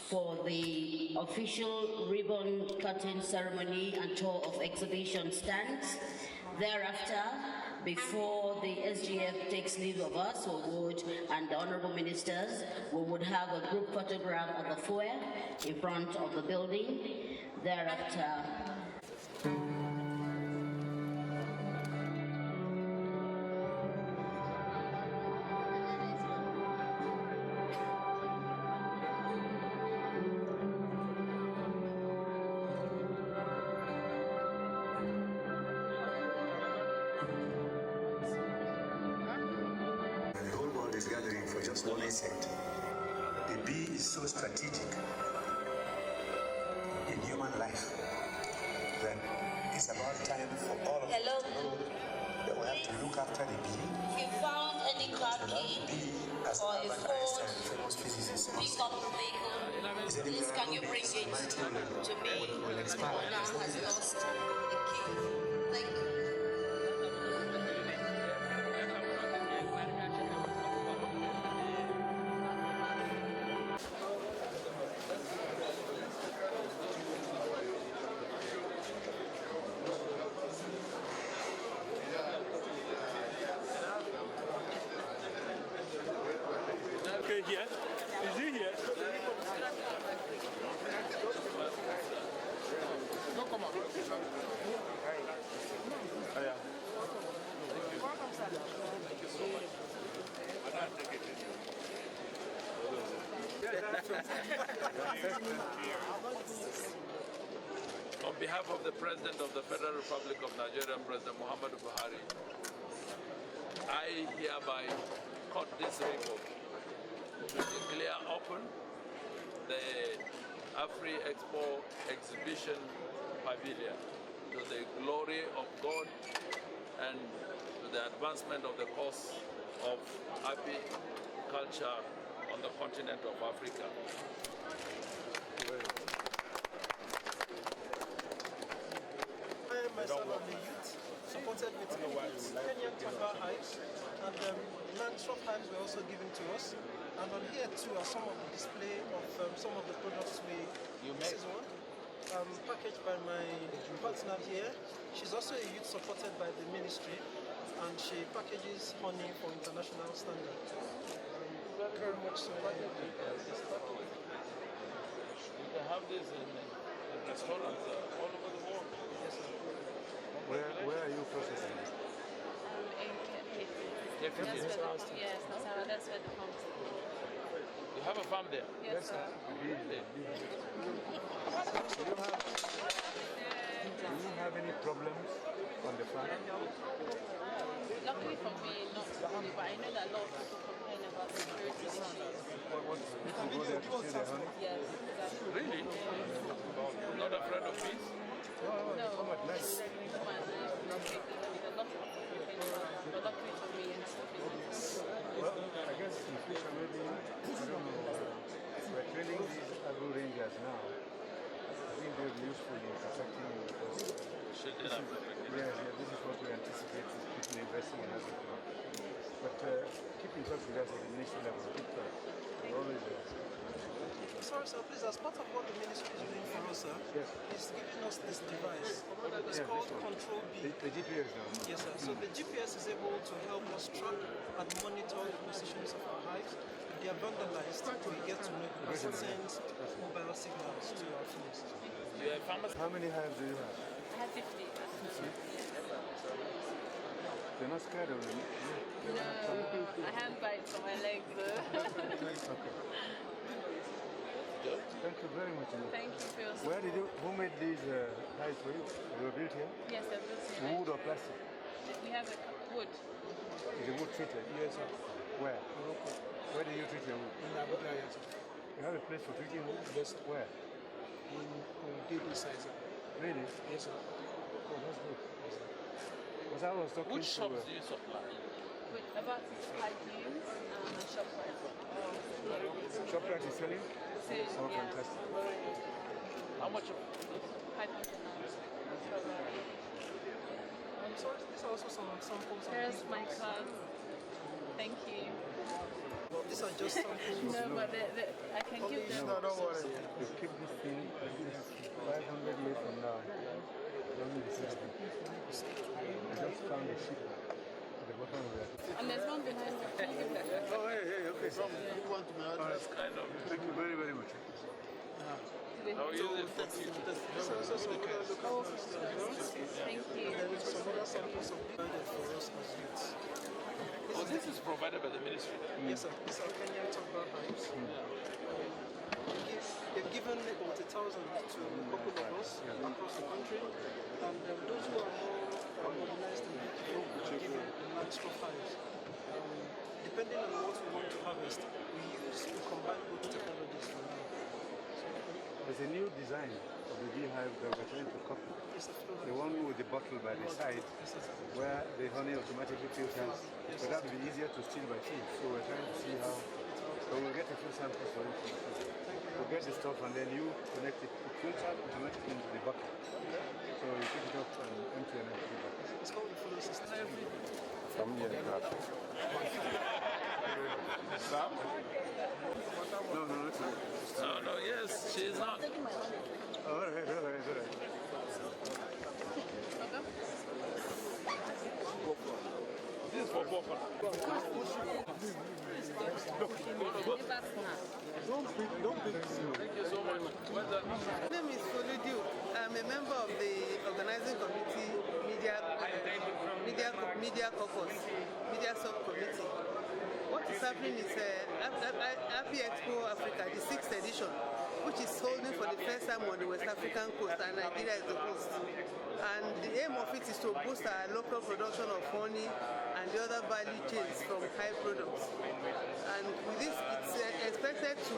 Speaker 8: for the official ribbon cutting ceremony and tour of exhibition stands. Thereafter, before the SGF takes leave of us, and the honorable ministers, we would have a group photograph at the foyer in front of the building. Thereafter,
Speaker 18: gathering for just one insect. The bee is so strategic in human life that it's about time for all of us to know that we have to look after the bee.
Speaker 8: If you found any car key or a phone, pick up the vehicle, please can you bring it to me? The owner has lost the key. Thank you.
Speaker 1: Here? Is he here?
Speaker 16: On behalf of the President of the Federal Republic of Nigeria, President Muhammadu Buhari, I hereby cut this ribbon to declare open the Apiexpo exhibition pavilion to the glory of God and to the advancement of the cause of apiculture on the continent of Africa.
Speaker 19: I myself am a youth, supported with Kenyan Timber Hives, and non-stop hives were also given to us. And on here too are some of the display of some of the products this is one, packaged by my partner here. She's also a youth supported by the ministry, and she packages honey for international standards. Very much so. You
Speaker 16: can have this in restaurants all over the world.
Speaker 19: Yes, sir.
Speaker 20: Where are you processing?
Speaker 16: Yes,
Speaker 14: that's where the farm is.
Speaker 16: You have a farm there?
Speaker 14: Yes, sir.
Speaker 20: Do you have any problems on the farm?
Speaker 14: Luckily for me, not really, but I know that a lot of people complain about security issues.
Speaker 20: People go there to see their honey?
Speaker 14: Yes, exactly.
Speaker 16: Really? Not afraid of bees?
Speaker 14: No, come at night. Come at night. A lot of people complain about that, but luckily for me, it's
Speaker 20: Well, I guess in future maybe, I don't know, we're training these agro rangers now. I think they'll be useful in protecting you because this is what we anticipate is people investing in agriculture. But keep in touch with us at the ministry level. Keep touch. We're always there.
Speaker 19: Sorry, sir, please, as part of what the ministry is doing for us, sir, is giving us this device. It's called Control B.
Speaker 20: The GPS now?
Speaker 19: Yes, sir. So the GPS is able to help us track and monitor the positions of our hives. If they are vandalized, we get to know because it sends mobile signals to our phones.
Speaker 20: How many hives do you have?
Speaker 14: I have 50.
Speaker 20: They're not scared of you?
Speaker 14: No, I have bites on my legs though.
Speaker 20: Okay. Thank you very much.
Speaker 14: Thank you for your support.
Speaker 20: Who made these hives for you? They were built here?
Speaker 14: Yes, they're built here.
Speaker 20: Wood or plastic?
Speaker 14: We have wood.
Speaker 20: Is the wood treated?
Speaker 19: Yes, sir.
Speaker 20: Where? Where do you treat your wood?
Speaker 19: In Abuja, yes, sir.
Speaker 20: You have a place for treating wood?
Speaker 19: Yes.
Speaker 20: Where?
Speaker 19: In Daily Size.
Speaker 20: Really?
Speaker 19: Yes, sir.
Speaker 20: Oh, that's good. Because I was talking
Speaker 16: Which shops do you supply?
Speaker 14: With about 65 views and ShopRite.
Speaker 20: ShopRite is selling?
Speaker 14: Oh,
Speaker 20: fantastic.
Speaker 16: How much?
Speaker 14: 500 now.
Speaker 19: So these are also some samples.
Speaker 14: Here's my card. Thank you.
Speaker 19: Well, these are just samples.
Speaker 14: No, but I can give them.
Speaker 20: No, don't worry. You keep this thing 500 years from now. Don't be system. I just found a ship at the bottom of that.
Speaker 14: And there's one behind me.
Speaker 20: Oh, hey, okay. You want to know?
Speaker 16: Kind of.
Speaker 20: Thank you very, very much.
Speaker 16: How is it for you?
Speaker 14: Thank you.
Speaker 19: There is some other samples of provided for us as youths.
Speaker 16: Oh, this is provided by the ministry?
Speaker 19: Yes, sir. These are Kenyan Timber Hives. They've given about 1,000 to a couple of us across the country, and those who are more organized and are given the non-stop hives. Depending on what we want to harvest, we combine both technologies for now.
Speaker 20: There's a new design of the beehive that we're trying to copy. The one with the bottle by the side, where the honey automatically filters. But that would be easier to steal by feet. So we're trying to see how. So we'll get a few samples for you. We'll get the stuff and then you connect it. It filters automatically into the bucket. So you pick it up and empty and empty it.
Speaker 19: It's called the full system.
Speaker 20: From here, Sam? No, it's not.
Speaker 16: No, yes, she is not.
Speaker 20: All right.
Speaker 16: This is for Bofa.
Speaker 20: Don't be.
Speaker 16: Thank you so much. What's that?
Speaker 21: My name is Foludu. I'm a member of the organizing committee, media caucus, media subcommittee. What is happening is Apiexpo Africa, the 6th edition, which is holding for the first time on the West African coast, and Nigeria is the host. And the aim of it is to boost our local production of honey and the other value chains from high products. And with this, it's expected to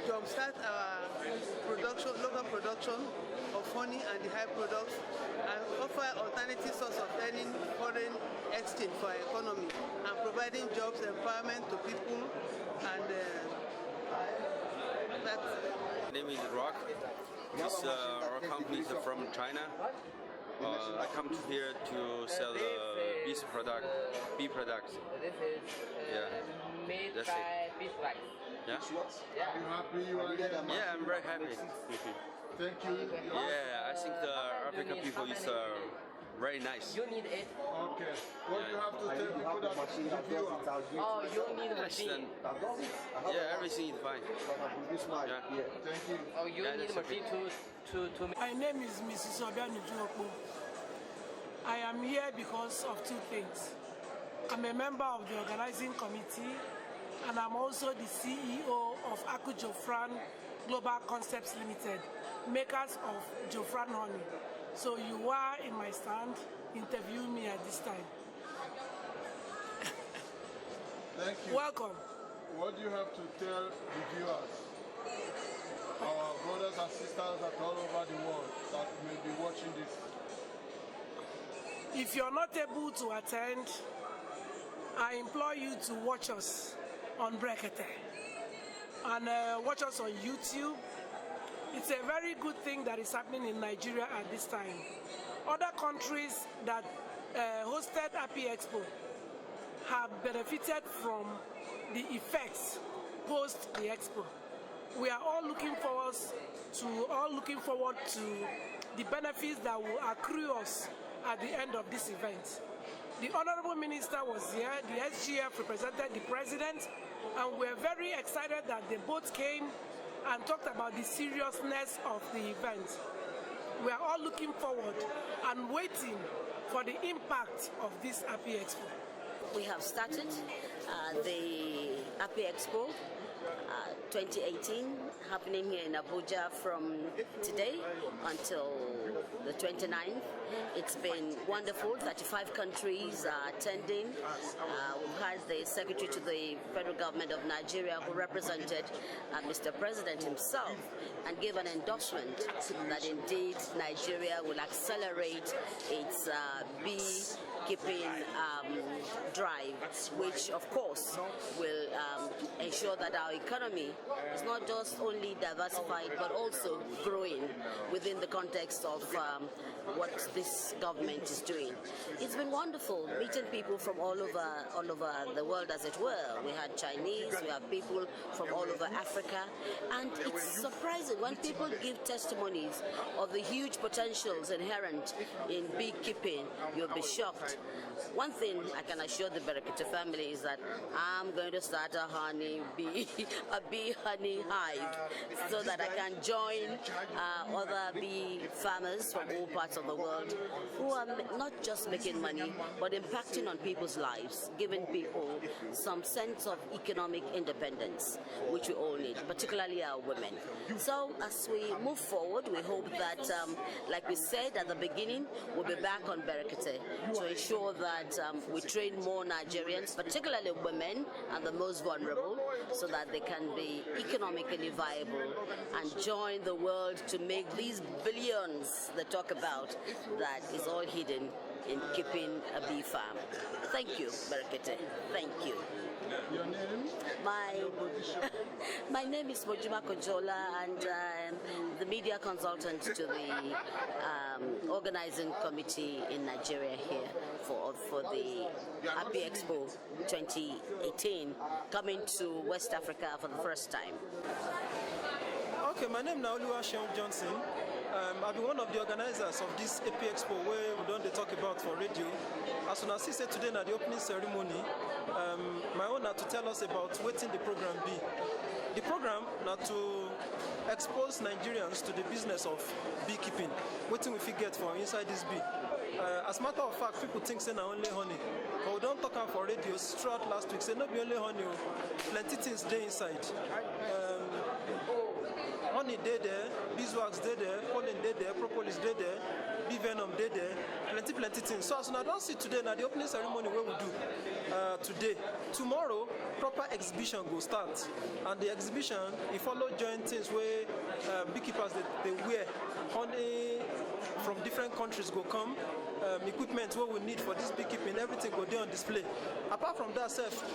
Speaker 21: jumpstart our local production of honey and the high products, and offer alternative source of earning foreign exchange for our economy, and providing jobs, empowerment to people, and that's
Speaker 2: My name is Rock. Our company is from China. I come here to sell the bee products.
Speaker 3: Made
Speaker 2: That's
Speaker 3: by
Speaker 2: it.
Speaker 3: beeswax.
Speaker 2: Yeah?
Speaker 3: Yeah.
Speaker 2: Are you happy you are here? Yeah, I'm very happy.
Speaker 20: Thank you.
Speaker 2: Yeah, I think the African people is very nice.
Speaker 3: You need it.
Speaker 20: Okay. What do you have to tell people that review us?
Speaker 3: Oh, you need a machine.
Speaker 2: Yeah, everything is fine. Yeah.
Speaker 20: Thank you.
Speaker 3: Oh, you need a machine to
Speaker 22: My name is Mrs. Obianu Juokpo. I am here because of two things. I'm a member of the organizing committee, and I'm also the CEO of Aku Jofran Global Concepts Limited, makers of Jofran honey. So you are in my stand, interviewing me at this time.
Speaker 20: Thank you.
Speaker 22: Welcome.
Speaker 20: What do you have to tell the viewers, our brothers and sisters that all over the world that may be watching this?
Speaker 22: If you're not able to attend, I implore you to watch us on Brekete and watch us on YouTube. It's a very good thing that is happening in Nigeria at this time. Other countries that hosted Apiexpo have benefited from the effects post the expo. We are all looking forward to the benefits that will accrue us at the end of this event. The Honorable Minister was here, the SGF represented the President, and we're very excited that they both came and talked about the seriousness of the event. We are all looking forward and waiting for the impact of this Apiexpo.
Speaker 8: We have started the Apiexpo 2018 happening here in Abuja from today until the 29th. It's been wonderful. 35 countries are attending. We've had the Secretary to the Federal Government of Nigeria who represented Mr. President himself and gave an endorsement that indeed Nigeria will accelerate its beekeeping drive, which of course will ensure that our economy is not just only diversified but also growing within the context of what this government is doing. It's been wonderful meeting people from all over the world, as it were. We had Chinese, we have people from all over Africa, and it's surprising when people give testimonies of the huge potentials inherent in beekeeping. You'll be shocked. One thing I can assure the Berekete family is that I'm going to start a bee honey hive so that I can join other bee farmers from all parts of the world who are not just making money but impacting on people's lives, giving people some sense of economic independence, which we all need, particularly our women. So as we move forward, we hope that, like we said at the beginning, we'll be back on Berekete to ensure that we train more Nigerians, particularly women and the most vulnerable, so that they can be economically viable and join the world to make these billions they talk about that is all hidden in keeping a bee farm. Thank you, Berekete. Thank you.
Speaker 20: Your name?
Speaker 8: My name is Mojima Kojola, and the media consultant to the organizing committee in Nigeria here for the Apiexpo 2018, coming to West Africa for the first time.
Speaker 19: Okay, my name is Naoluwa Sean Johnson. I've been one of the organizers of this Apiexpo where we don't talk about for radio. As soon as I said today at the opening ceremony, my own to tell us about what the program be. The program now to expose Nigerians to the business of beekeeping. What we get from inside this bee. As a matter of fact, people think say na only honey, but we don't talk about for radios throughout last week. Say not be only honey, plenty things dey inside. Honey dey there, beeswax dey there, pollen dey there, propolis dey there, bee venom dey there, plenty things. So as I don't see today, now the opening ceremony where we do today. Tomorrow, proper exhibition go start, and the exhibition it follow joint things where beekeepers they wear honey from different countries go come. Equipment what we need for this beekeeping, everything go there on display. Apart from that,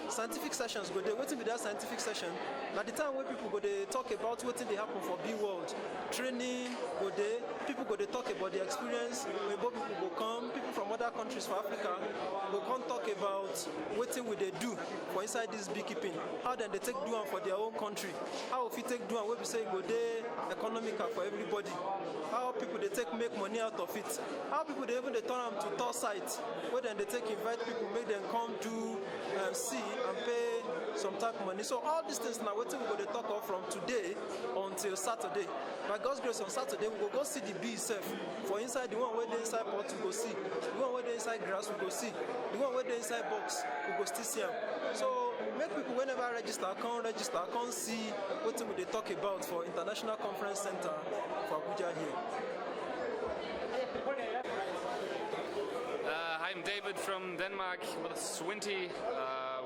Speaker 19: scientific sessions go there. Waiting with that scientific session, at the time where people go they talk about what they happen for bee world, training go there. People go they talk about the experience. When both people go come, people from other countries for Africa go come talk about what will they do for inside this beekeeping. How then they take do for their own country. How if you take do what we say go there economical for everybody. How people they take make money out of it. How people they even they turn them to tour sites where then they take invite people, make them come do see and pay some type of money. So all these things now waiting we go to talk of from today until Saturday. By God's grace on Saturday we will go see the bee itself. For inside the one where they inside pot we go see. The one where they inside grass we go see. The one where they inside box we go still see them. So make people whenever register, come see what we talk about for International Conference Center for Abuja here.
Speaker 4: I'm David from Denmark with Swinty.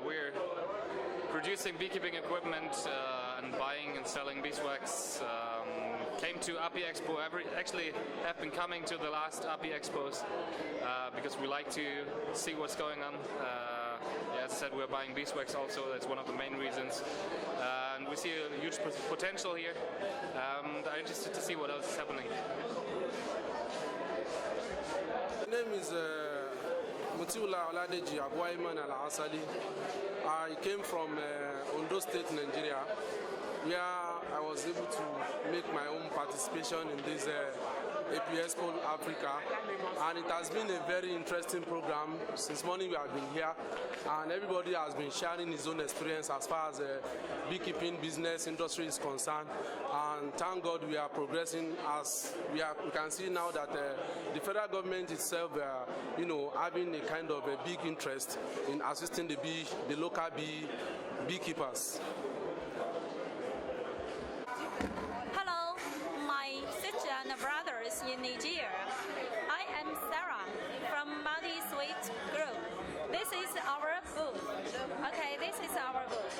Speaker 4: We're producing beekeeping equipment and buying and selling beeswax. Came to Apiexpo. Actually have been coming to the last Apiexpos because we like to see what's going on. As I said, we're buying beeswax also. That's one of the main reasons. And we see a huge potential here. I'm interested to see what else is happening.
Speaker 7: My name is Mutiula Oladeji Abuaiman Al-Asali. I came from Ondo State, Nigeria, where I was able to make my own participation in this Apiexpo Africa, and it has been a very interesting program. Since morning we have been here, and everybody has been sharing his own experience as far as beekeeping business industry is concerned. And thank God we are progressing, as we can see now that the federal government itself, having a kind of a big interest in assisting the local beekeepers.
Speaker 23: Hello, my sister and brothers in Nigeria. I am Sarah from Multi Sweet Group. This is our booth. Okay, this is our booth.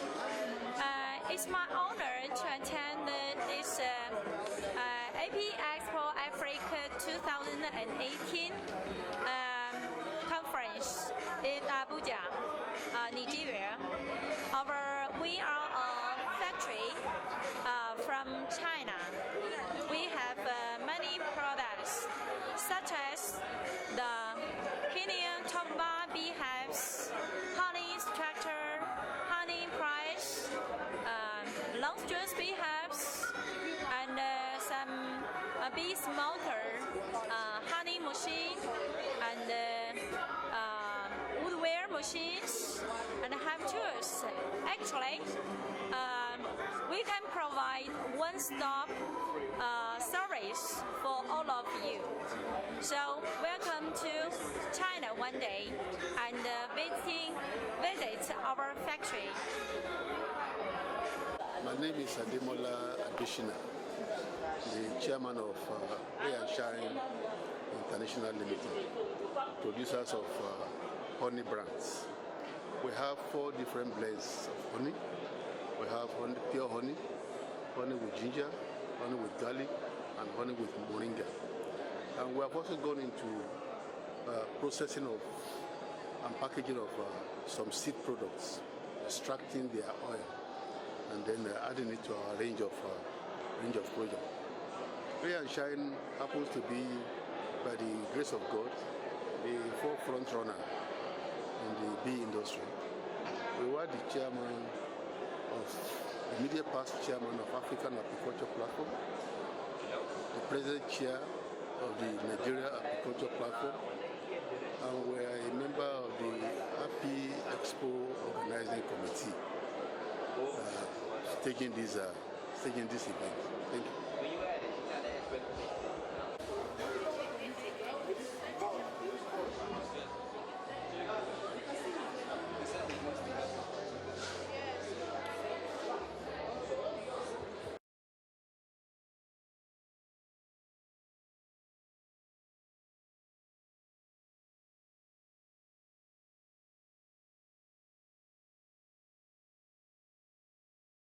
Speaker 23: It's my honor to attend this Apiexpo Africa 2018 conference in Abuja, Nigeria. We are a factory from China. We have many products such as the Kenyan Tomba beehives, honey extractor, honey press, long-stress beehives, and some bee smoker, honey machine, and woodware machines, and have tools. Actually, we can provide one-stop service for all of you. So welcome to China one day and visit our factory.
Speaker 24: My name is Ademola Adeshina, the chairman of Ray and Shine International Limited, producers of honey brands. We have 4 different blends of honey. We have pure honey, honey with ginger, honey with garlic, and honey with moringa. And we have also gone into processing of and packaging of some seed products, extracting their oil, and then adding it to our range of products. Ray and Shine happens to be, by the grace of God, the forefront runner in the bee industry. We were the chairman of the immediate past chairman of African Apiculture Platform, the present chair of the Nigeria Apiculture Platform, and we are a member of the Apiexpo organizing committee taking this event. Thank you.